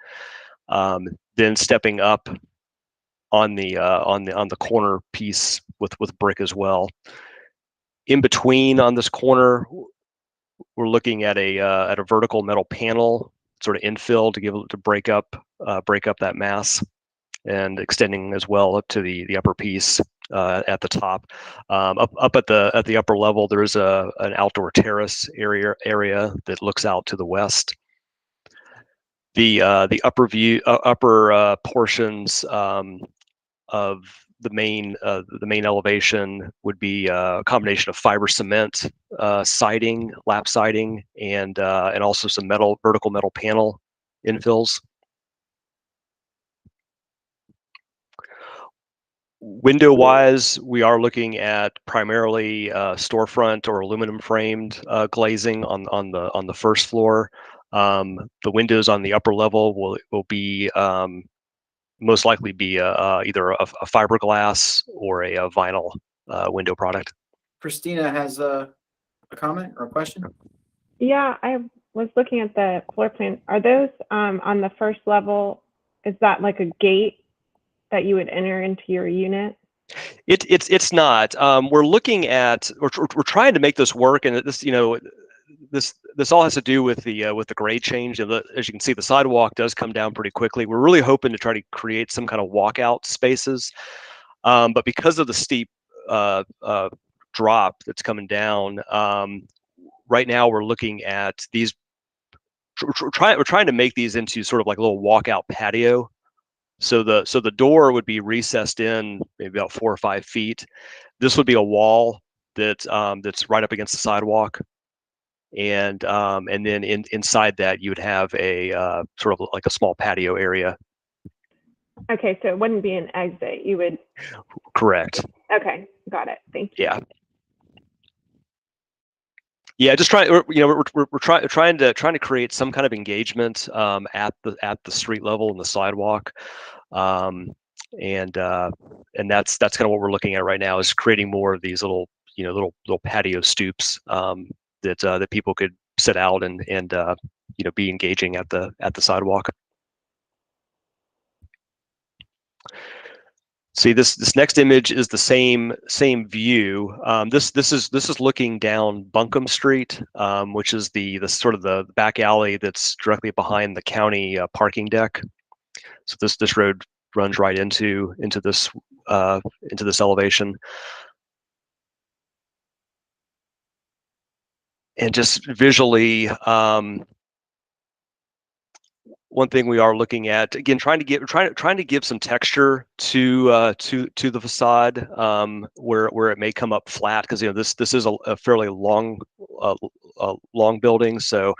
Then stepping up on the corner piece with brick as well. In between on this corner, we're looking at a vertical metal panel, sort of infill to break up that mass, and extending as well up to the upper piece at the top. Up at the upper level, there is an outdoor terrace area that looks out to the west. The upper portions of the main elevation would be a combination of fiber cement siding, lap siding, and also some vertical metal panel infills. Window wise, we are looking at primarily storefront or aluminum framed glazing on the first floor. The windows on the upper level will be most likely be either a fiberglass or a vinyl window product. Christina has a comment or a question. Yeah, I was looking at the floor plan. Are those on the first level? Is that like a gate that you would enter into your unit? It's not. We're looking at we're trying to make this work, and this this all has to do with the grade change. As you can see, the sidewalk does come down pretty quickly. We're really hoping to try to create some kind of walkout spaces, but because of the steep drop that's coming down, right now we're looking at these. We're trying to make these into sort of like a little walkout patio. So the door would be recessed in maybe about 4 or 5 feet. This would be a wall that's right up against the sidewalk, and then inside that you would have a sort of like a small patio area. Okay, so it wouldn't be an exit. You would. Correct. Okay, got it. Thank you. Yeah. Yeah, just trying. We're trying to create some kind of engagement at the street level and the sidewalk, and that's kind of what we're looking at right now, is creating more of these little patio stoops that people could sit out and be engaging at the sidewalk. See, this next image is the same view. This is looking down Buncombe Street, which is the sort of the back alley that's directly behind the county parking deck. So this road runs right into this elevation. And just visually, one thing we are looking at, again, trying to give some texture to the facade, where it may come up flat, because this is a fairly long building, so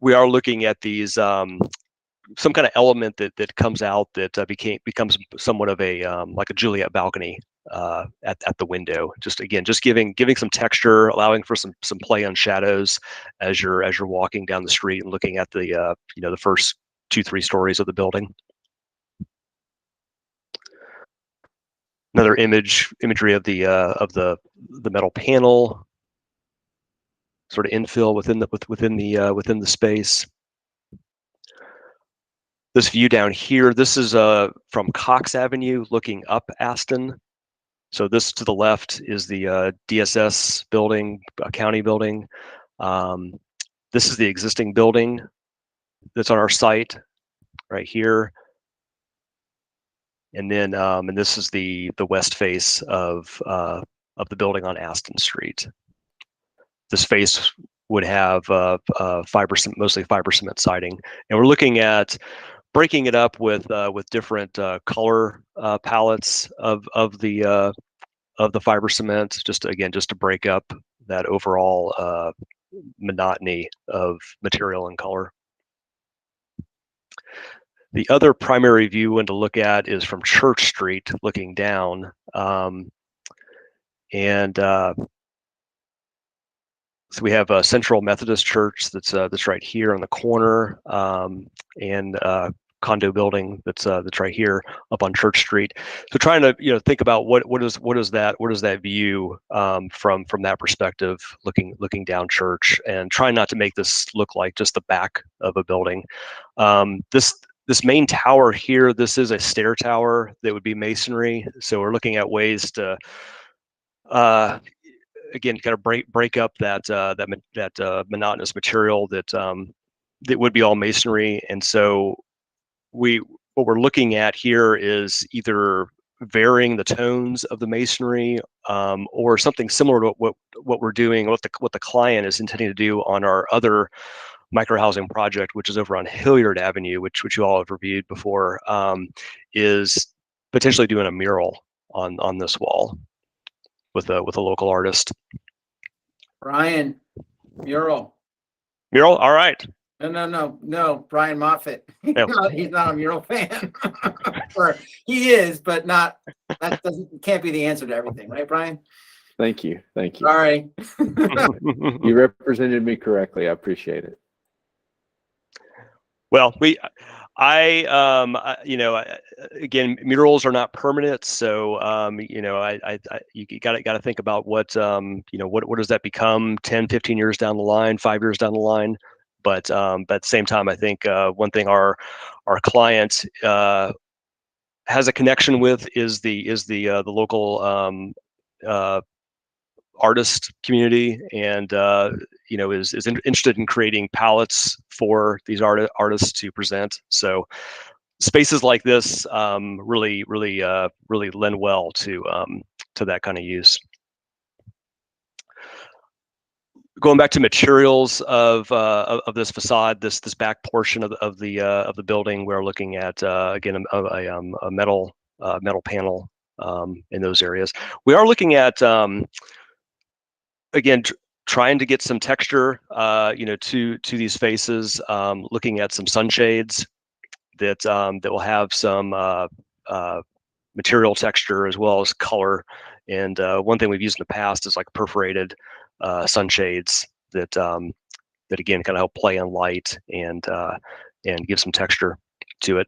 we are looking at these some kind of element that comes out that becomes somewhat of a like a Juliet balcony at the window. Just giving some texture, allowing for some play on shadows as you're walking down the street and looking at the the first 2-3 stories of the building. Another imagery of the metal panel, sort of infill within the space. This view down here, this is from Cox Avenue looking up Aston. So this to the left is the DSS building, county building. This is the existing building that's on our site right here. And then and this is the west face of the building on Aston Street. This face would have mostly fiber cement siding, and we're looking at breaking it up with different color palettes of the fiber cement, just to break up that overall monotony of material and color. The other primary view one to look at is from Church Street, looking down, so we have a Central Methodist Church that's right here on the corner, and condo building that's right here up on Church Street. So trying to think about what is that view from that perspective, looking down Church, and trying not to make this look like just the back of a building. This main tower here, this is a stair tower that would be masonry. So we're looking at ways to again, kind of break up that monotonous material that would be all masonry. And so what we're looking at here is either varying the tones of the masonry, or something similar to what we're doing, what the client is intending to do on our other microhousing project, which is over on Hilliard Avenue, which you all have reviewed before, is potentially doing a mural on this wall with a local artist. Brian, mural. Mural, all right. No, Brian Moffitt. No. He's not a mural fan. Or he is, but not. That can't be the answer to everything, right, Brian? Thank you. All right. You represented me correctly. I appreciate it. Well, Again, murals are not permanent, so you got to think about what what does that become 10, 15 years down the line, 5 years down the line. But at the same time, I think one thing our client has a connection with is the local artist community, and is interested in creating palettes for these artists to present. So spaces like this really lend well to that kind of use. Going back to materials of this facade, this back portion of the building, we're looking at again a metal panel in those areas. We are looking at again trying to get some texture to these faces, looking at some sunshades that will have some material texture as well as color. And one thing we've used in the past is like perforated sunshades that again kind of help play on light and give some texture to it.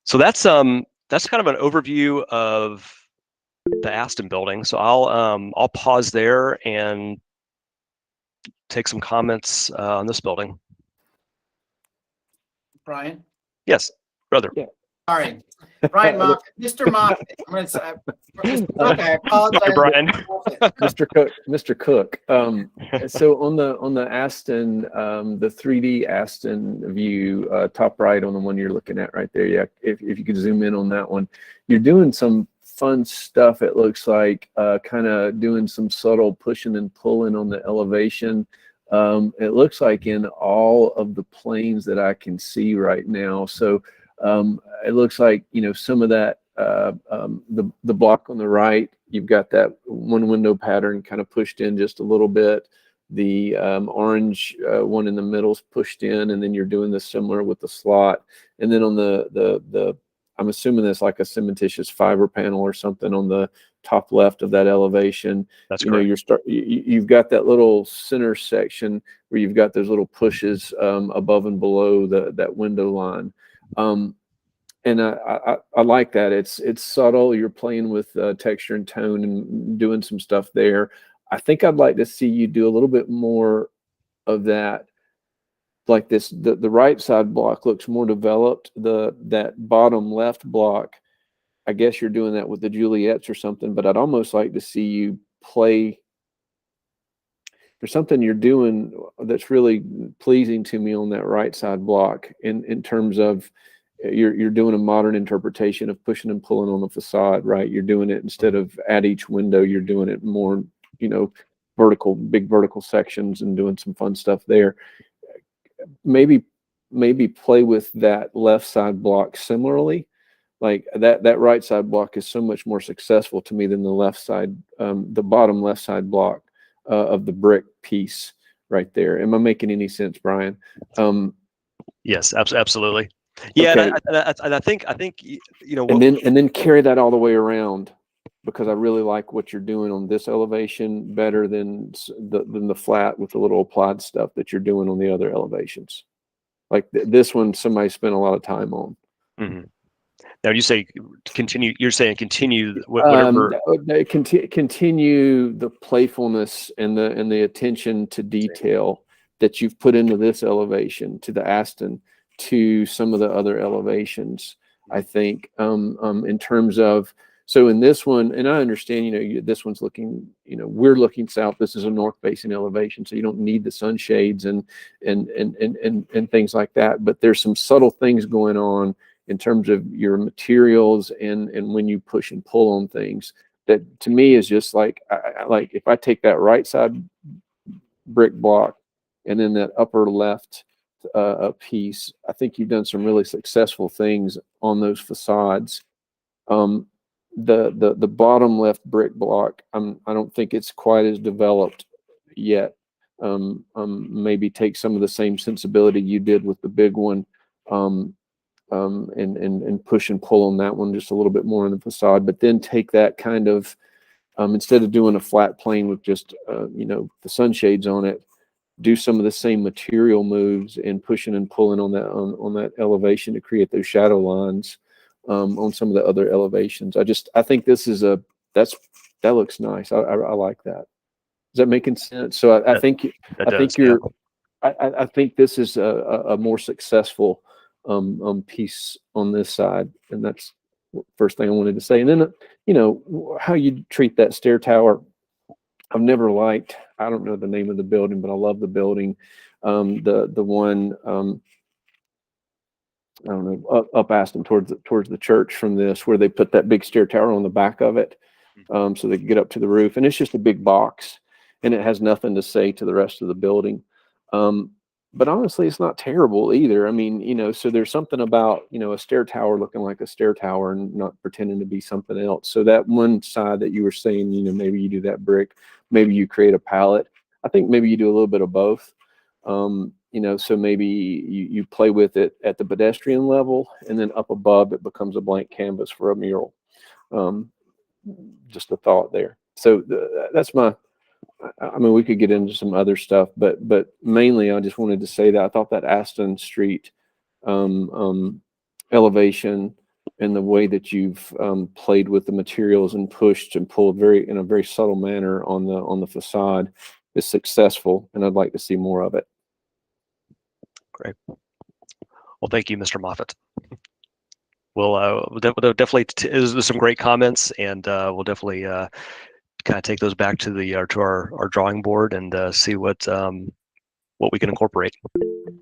So that's kind of an overview of the Aston building. So I'll pause there and take some comments on this building. Brian? Yes, brother. Yeah. Sorry. Brian Mock, Mr. Mock. I'm going to say, Mr. Mock, I apologize. Sorry, Brian. Mr. Cook. So on the Aston, the 3D Aston view, top right on the one you're looking at right there. Yeah, if you could zoom in on that one, you're doing some fun stuff. It looks like kind of doing some subtle pushing and pulling on the elevation. It looks like in all of the planes that I can see right now. So it looks like, some of that, the block on the right, you've got that one window pattern kind of pushed in just a little bit. The orange one in the middle is pushed in, and then you're doing this similar with the slot. And then on the I'm assuming that's like a cementitious fiber panel or something on the top left of that elevation. That's correct. You've got that little center section where you've got those little pushes above and below that window line. And I like that. It's subtle. You're playing with texture and tone and doing some stuff there. I think I'd like to see you do a little bit more of that. Like this, the right side block looks more developed. That bottom left block, I guess you're doing that with the Juliettes or something, but I'd almost like to see you play. There's something you're doing that's really pleasing to me on that right side block in terms of you're doing a modern interpretation of pushing and pulling on the facade, right? You're doing it instead of at each window, you're doing it more, big vertical sections and doing some fun stuff there. Maybe play with that left side block similarly. Like that right side block is so much more successful to me than the left side, the bottom left side block of the brick piece right there. Am I making any sense, Brian? Yes, absolutely. Yeah, okay. and I think and then carry that all the way around, because I really like what you're doing on this elevation better than the flat with the little applied stuff that you're doing on the other elevations. Like this one, somebody spent a lot of time on. Mm-hmm. Now you say continue. You're saying continue whatever. Continue the playfulness and the attention to detail that you've put into this elevation, to the Aston, to some of the other elevations. I think in terms of. So in this one, and I understand, this one's looking, we're looking south. This is a north-facing elevation, so you don't need the sunshades and things like that. But there's some subtle things going on in terms of your materials and when you push and pull on things. That to me is just like if I take that right side brick block and then that upper left piece, I think you've done some really successful things on those facades. The bottom left brick block, I don't think it's quite as developed yet. Maybe take some of the same sensibility you did with the big one, and push and pull on that one just a little bit more in the facade. But then take that kind of instead of doing a flat plane with just the sunshades on it, do some of the same material moves and pushing and pulling on that elevation to create those shadow lines on some of the other elevations. I think this is that looks nice. I like that. Is that making sense? So I think I think this is a more successful piece on this side, and that's the first thing I wanted to say. And then how you treat that stair tower. I've never liked, I don't know the name of the building, but I love the building. The one, I don't know, up Aston towards the church from this, where they put that big stair tower on the back of it, so they can get up to the roof. And it's just a big box, and it has nothing to say to the rest of the building. But honestly, it's not terrible either. I mean, so there's something about, a stair tower looking like a stair tower and not pretending to be something else. So that one side that you were saying, maybe you do that brick, maybe you create a palette. I think maybe you do a little bit of both. So maybe you play with it at the pedestrian level, and then up above it becomes a blank canvas for a mural. Just a thought there. So that's my, I mean, we could get into some other stuff, but mainly I just wanted to say that I thought that Aston Street elevation and the way that you've played with the materials and pushed and pulled in a very subtle manner on the facade is successful, and I'd like to see more of it. Great. Well, thank you, Mr. Moffett. We'll definitely there's some great comments, and we'll definitely kind of take those back to our drawing board and see what we can incorporate.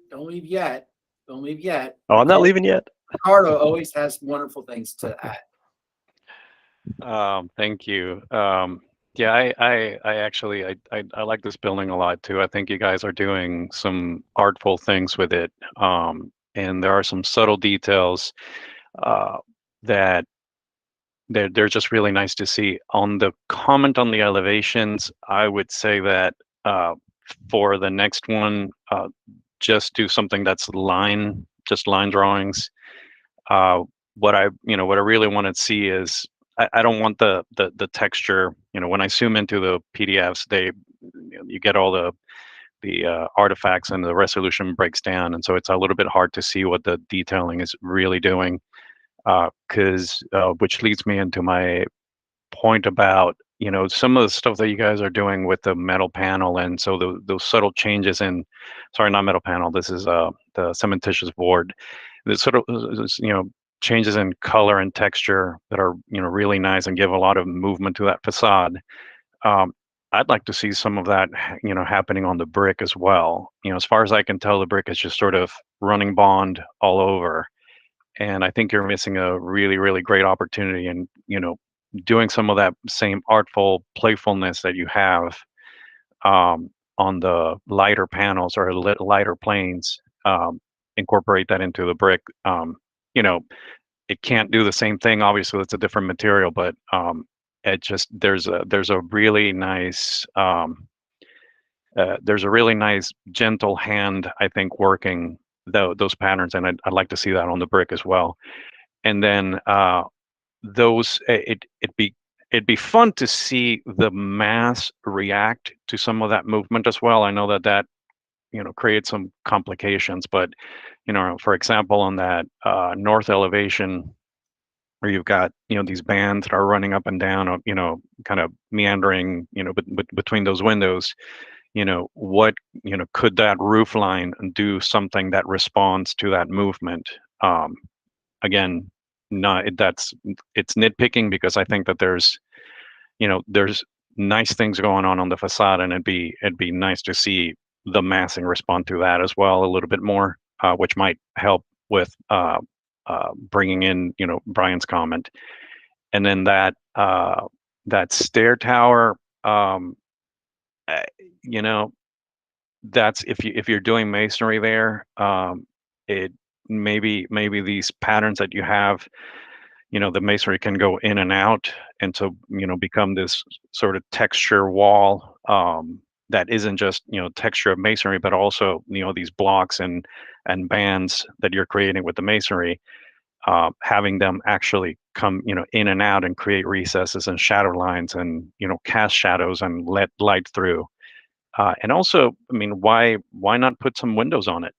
Don't leave yet. Don't leave yet. Oh, I'm not leaving yet. Ricardo always has wonderful things to add. Thank you. Yeah, I actually I like this building a lot too. I think you guys are doing some artful things with it, and there are some subtle details that they're just really nice to see. On the comment on the elevations, I would say that for the next one, just do something that's just line drawings. What I really want to see is I don't want the texture. When I zoom into the PDFs, you get all the artifacts and the resolution breaks down, and so it's a little bit hard to see what the detailing is really doing. Which leads me into my point about some of the stuff that you guys are doing with the metal panel, and so those subtle changes in, sorry, not metal panel, this is the cementitious board. The sort of changes in color and texture that are really nice and give a lot of movement to that facade. I'd like to see some of that happening on the brick as well. As far as I can tell, the brick is just sort of running bond all over. And I think you're missing a really, really great opportunity in, doing some of that same artful playfulness that you have on the lighter panels or lighter planes. Incorporate that into the brick. It can't do the same thing. Obviously, it's a different material, but it just there's a really nice gentle hand, I think, working those patterns, and I'd like to see that on the brick as well. And then it'd be fun to see the mass react to some of that movement as well. I know that creates some complications, but for example, on that north elevation where you've got these bands that are running up and down, kind of meandering, between those windows. What could that roof line do something that responds to that movement? Again, it's nitpicking, because I think that there's nice things going on the facade, and it'd be nice to see the massing respond to that as well a little bit more, which might help with bringing in Brian's comment. And then that stair tower, that's if you're doing masonry there, it maybe these patterns that you have, the masonry can go in and out, and so become this sort of texture wall that isn't just texture of masonry, but also these blocks and bands that you're creating with the masonry, having them actually come in and out and create recesses and shadow lines and cast shadows and let light through. And also, I mean, why not put some windows on it?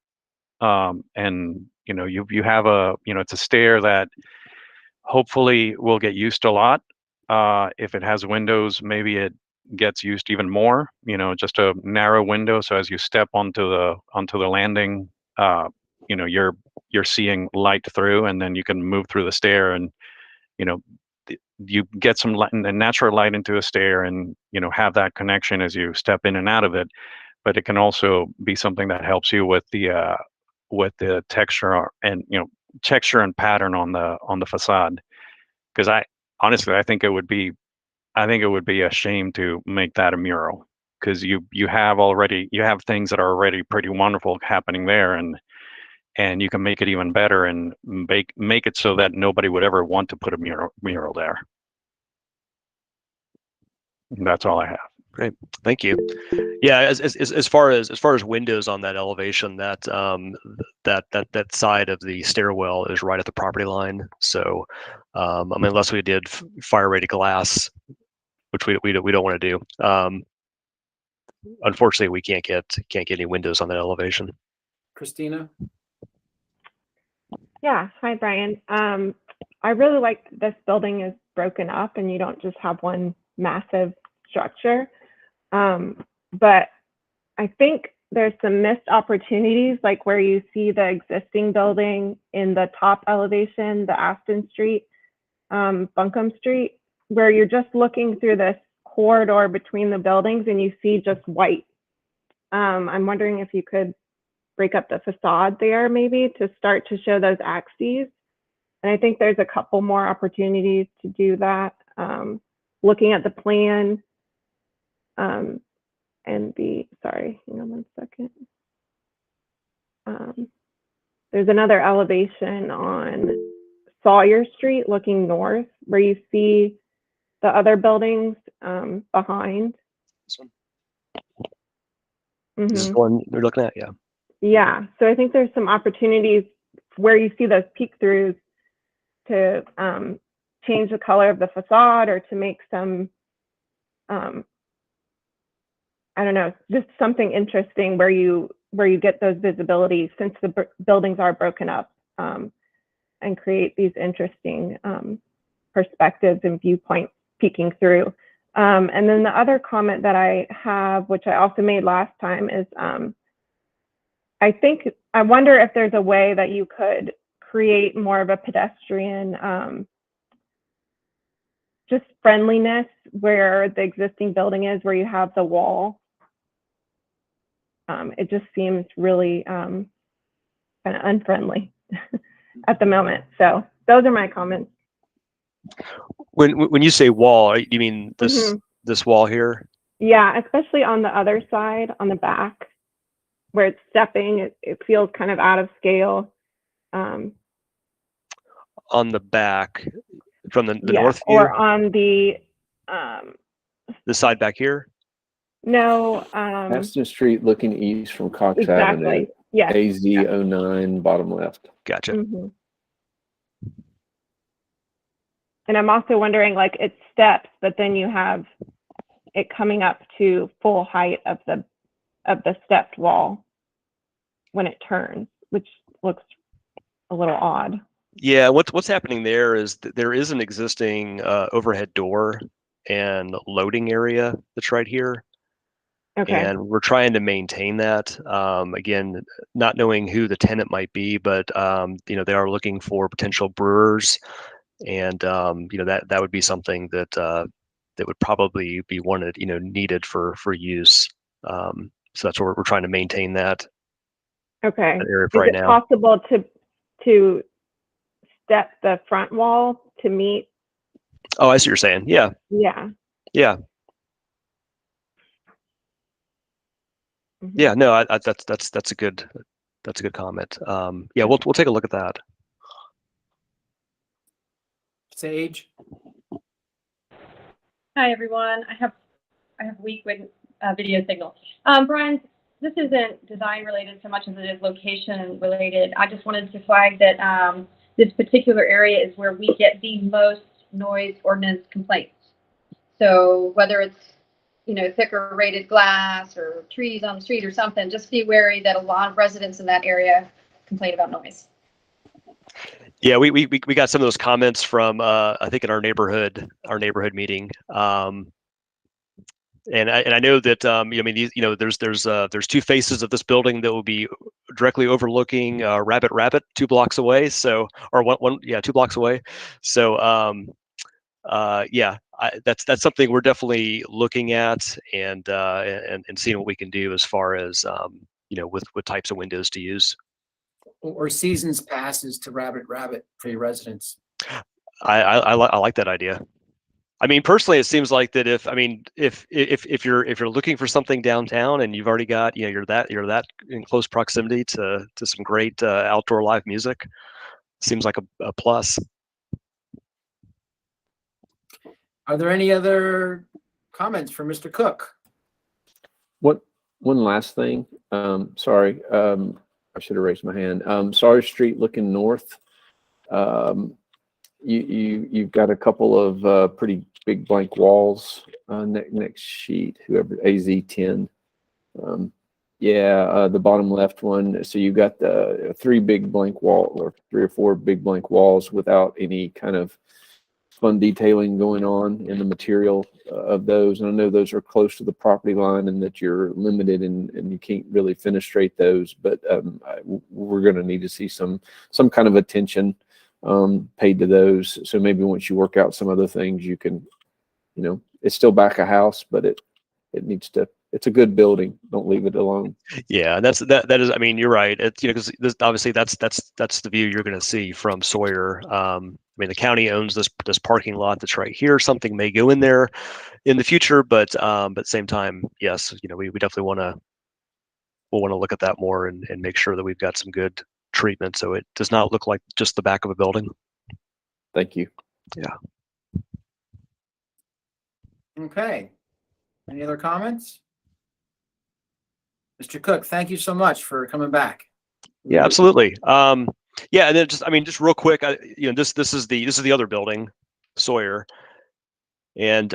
And you know, you have a, you know, it's a stair that hopefully will get used a lot. If it has windows, maybe it gets used even more. You know, just a narrow window, so as you step onto the landing, you know, you're seeing light through, and then you can move through the stair, and you know, you get some light, and natural light into a stair, and you know, have that connection as you step in and out of it. But it can also be something that helps you with the texture and, you know, texture and pattern on the facade. Because honestly, I think it would be a shame to make that a mural, because you have things that are already pretty wonderful happening there, and you can make it even better and make it so that nobody would ever want to put a mural there. And that's all I have. Great, thank you. Yeah, as far as windows on that elevation, that side of the stairwell is right at the property line. So, I mean, unless we did fire rated glass, which we don't want to do. Unfortunately, we can't get any windows on that elevation. Christina? Yeah, hi Brian. I really like this building is broken up and you don't just have one massive structure. But I think there's some missed opportunities, like where you see the existing building in the top elevation, the Aston Street, Buncombe Street, where you're just looking through this corridor between the buildings and you see just white. I'm wondering if you could break up the facade there maybe to start to show those axes. And I think there's a couple more opportunities to do that. Looking at the plan, and sorry, hang on one second. There's another elevation on Sawyer Street looking north where you see the other buildings behind. This one. Mm-hmm. This is the one you're looking at, yeah. Yeah, so I think there's some opportunities where you see those peek throughs to change the color of the facade or to make some, I don't know, just something interesting where you get those visibilities since the buildings are broken up, and create these interesting perspectives and viewpoints peeking through. And then the other comment that I have, which I also made last time, is I wonder if there's a way that you could create more of a pedestrian just friendliness where the existing building is, where you have the wall. It just seems really kind of unfriendly at the moment. So those are my comments. When you say wall, you mean this wall here? Yeah, especially on the other side, on the back, where it's stepping, it feels kind of out of scale. On the back, from the north view? Or on the side back here? No. Aston Street looking east from Cox Exactly. Avenue. Yes. AZ09, bottom left. Gotcha. Mm-hmm. And I'm also wondering, like, it steps, but then you have it coming up to full height of the stepped wall when it turns, which looks a little odd. Yeah, what's happening there is that there is an existing overhead door and loading area that's right here. Okay. And we're trying to maintain that. Again, not knowing who the tenant might be, but you know, they are looking for potential brewers, and you know, that would be something that that would probably be wanted, you know, needed for use. So that's what we're trying to maintain that. Okay. That area Is for right it now. possible to step the front wall to meet? Oh, I see what you're saying. Yeah. Yeah. Yeah. Mm-hmm. Yeah. No, that's a good comment. Yeah, we'll take a look at that. Sage? Hi, everyone. I have weak video signal. Brian, this isn't design related so much as it is location related. I just wanted to flag that this particular area is where we get the most noise ordinance complaints. So whether it's thicker rated glass or trees on the street or something. Just be wary that a lot of residents in that area complain about noise. Yeah, we got some of those comments from I think in our neighborhood meeting. And I know that I mean there's two faces of this building that will be directly overlooking Rabbit 2 blocks away. So, or one 2 blocks away. So yeah, that's something we're definitely looking at and seeing what we can do as far as with types of windows to use. Or seasons passes to Rabbit for your residents. I like that idea. I mean, personally, it seems like that if you're looking for something downtown and you've already got, you're that in close proximity to some great outdoor live music, seems like a plus. Are there any other comments for Mr. Cook? One last thing. Sorry, I should have raised my hand. Sawyer Street looking north. You've got a couple of pretty big blank walls. Next sheet, whoever AZ10. The bottom left one. So you've got the 3 big blank wall, or 3 or 4 big blank walls without any kind of fun detailing going on in the material of those. And I know those are close to the property line and that you're limited and you can't really fenestrate those, but we're going to need to see some kind of attention paid to those. So maybe once you work out some other things, you can, it's still back a house, but it needs to, it's a good building. Don't leave it alone. Yeah, that is, I mean, you're right. It's, because obviously that's the view you're going to see from Sawyer. I mean, the county owns this parking lot that's right here. Something may go in there in the future, but at the same time, yes, we definitely want to look at that more and make sure that we've got some good treatment so it does not look like just the back of a building. Thank you. Yeah. Okay. Any other comments? Mr. Cook, thank you so much for coming back. Yeah, absolutely. Yeah, and then just real quick, this is the other building, Sawyer, and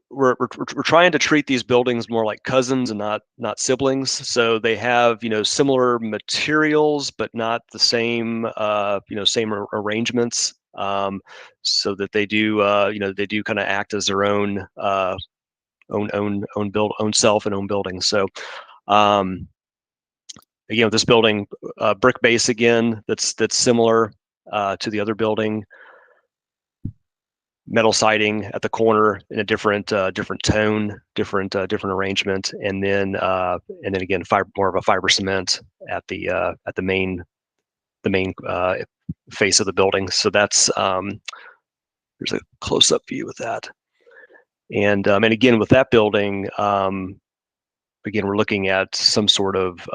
we're trying to treat these buildings more like cousins and not siblings. So they have similar materials, but not the same same arrangements. So that they do kind of act as their own self and own building. So again, with this building, brick base again, that's similar to the other building. Metal siding at the corner in a different tone, different arrangement, and then again, more of a fiber cement at the main face of the building. So that's there's a close up view with that, and again with that building. Again, we're looking at some sort of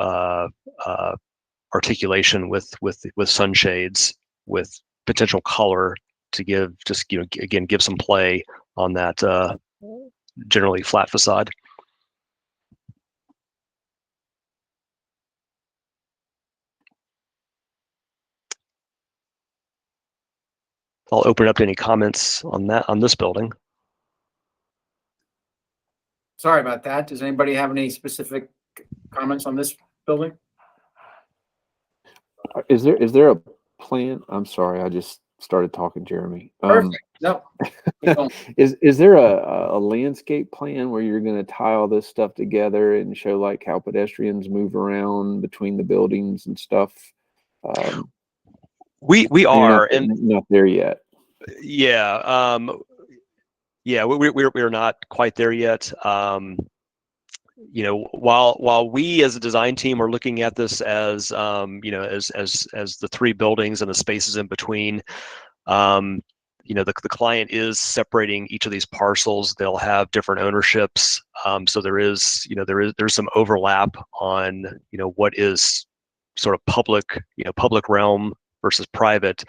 articulation with sunshades, with potential color to give some play on that generally flat facade. I'll open it up to any comments on this building. Sorry about that. Does anybody have any specific comments on this building? Is there a plan? I'm sorry, I just started talking, Jeremy. Perfect. No. Is there a landscape plan where you're going to tie all this stuff together and show like how pedestrians move around between the buildings and stuff? We are not there yet. Yeah. Yeah, we're not quite there yet. While we as a design team are looking at this as as the 3 buildings and the spaces in between, the client is separating each of these parcels. They'll have different ownerships, so there's some overlap on what is sort of public realm versus private.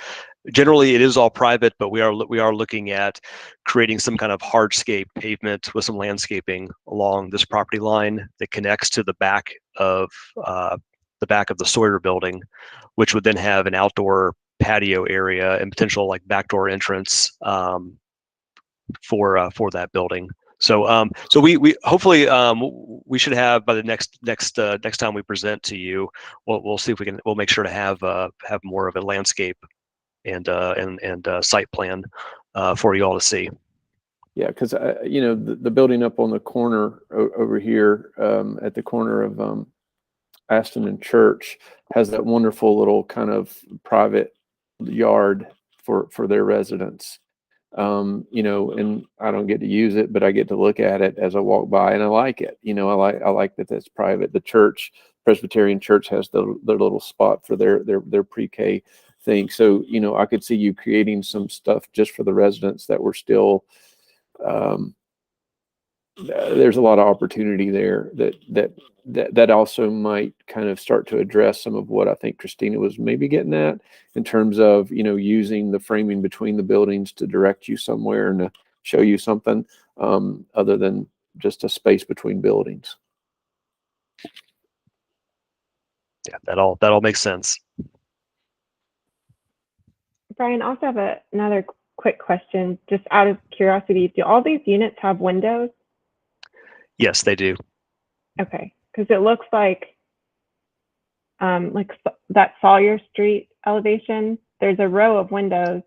Generally, it is all private, but we are looking at creating some kind of hardscape pavement with some landscaping along this property line that connects to the back of the Sawyer building, which would then have an outdoor patio area and potential like backdoor entrance for that building. So so we hopefully we should have by the next time we present to you, we'll see if we'll make sure to have more of a landscape and site plan for you all to see. Yeah, because the building up on the corner over here at the corner of Aston and Church has that wonderful little kind of private yard for their residents. And I don't get to use it, but I get to look at it as I walk by, and I like it. I like that that's private. The church, Presbyterian Church, has their little spot for their pre-K thing. So I could see you creating some stuff just for the residents that were still. There's a lot of opportunity there that also might kind of start to address some of what I think Christina was maybe getting at in terms of, using the framing between the buildings to direct you somewhere and to show you something other than just a space between buildings. Yeah, that all makes sense. Brian, I also have another quick question, just out of curiosity. Do all these units have windows? Yes, they do. Okay, because it looks like that Sawyer Street elevation, there's a row of windows,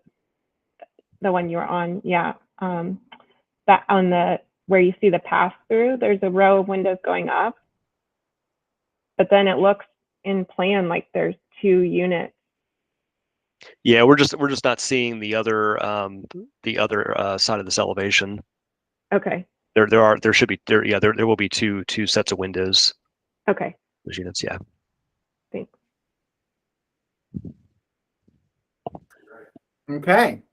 the one you're on, yeah. That on where you see the pass through, there's a row of windows going up. But then it looks in plan like there's 2 units. Yeah, we're just not seeing the other side of this elevation. Okay. There will be two sets of windows. Okay. Those units, yeah. Thanks. Okay.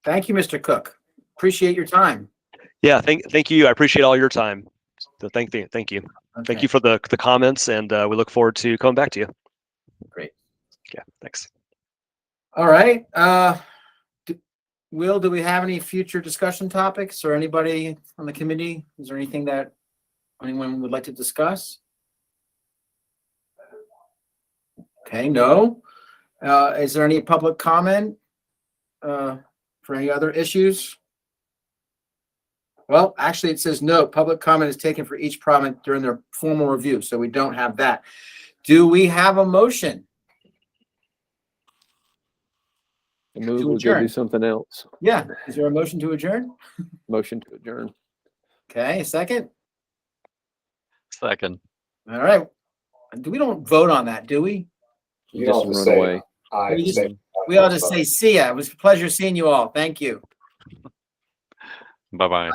Thank you, Mr. Cook. Appreciate your time. Yeah, thank you. I appreciate all your time. So thank you. Okay. Thank you for the comments, and we look forward to coming back to you. Great. Yeah, thanks. All right. Will, do we have any future discussion topics, or anybody on the committee? Is there anything that anyone would like to discuss? Okay, no. Is there any public comment for any other issues? Well, actually, it says no. Public comment is taken for each comment during their formal review, so we don't have that. Do we have a motion? We'll go adjourn. do something else. Yeah. Is there a motion to adjourn? Motion to adjourn. Okay, a second. Second. All right. We don't vote on that, do we? You Just don't have to run say away. aye. We just- Say- We all just say, see ya. It was a pleasure seeing you all. Thank you. Bye-bye.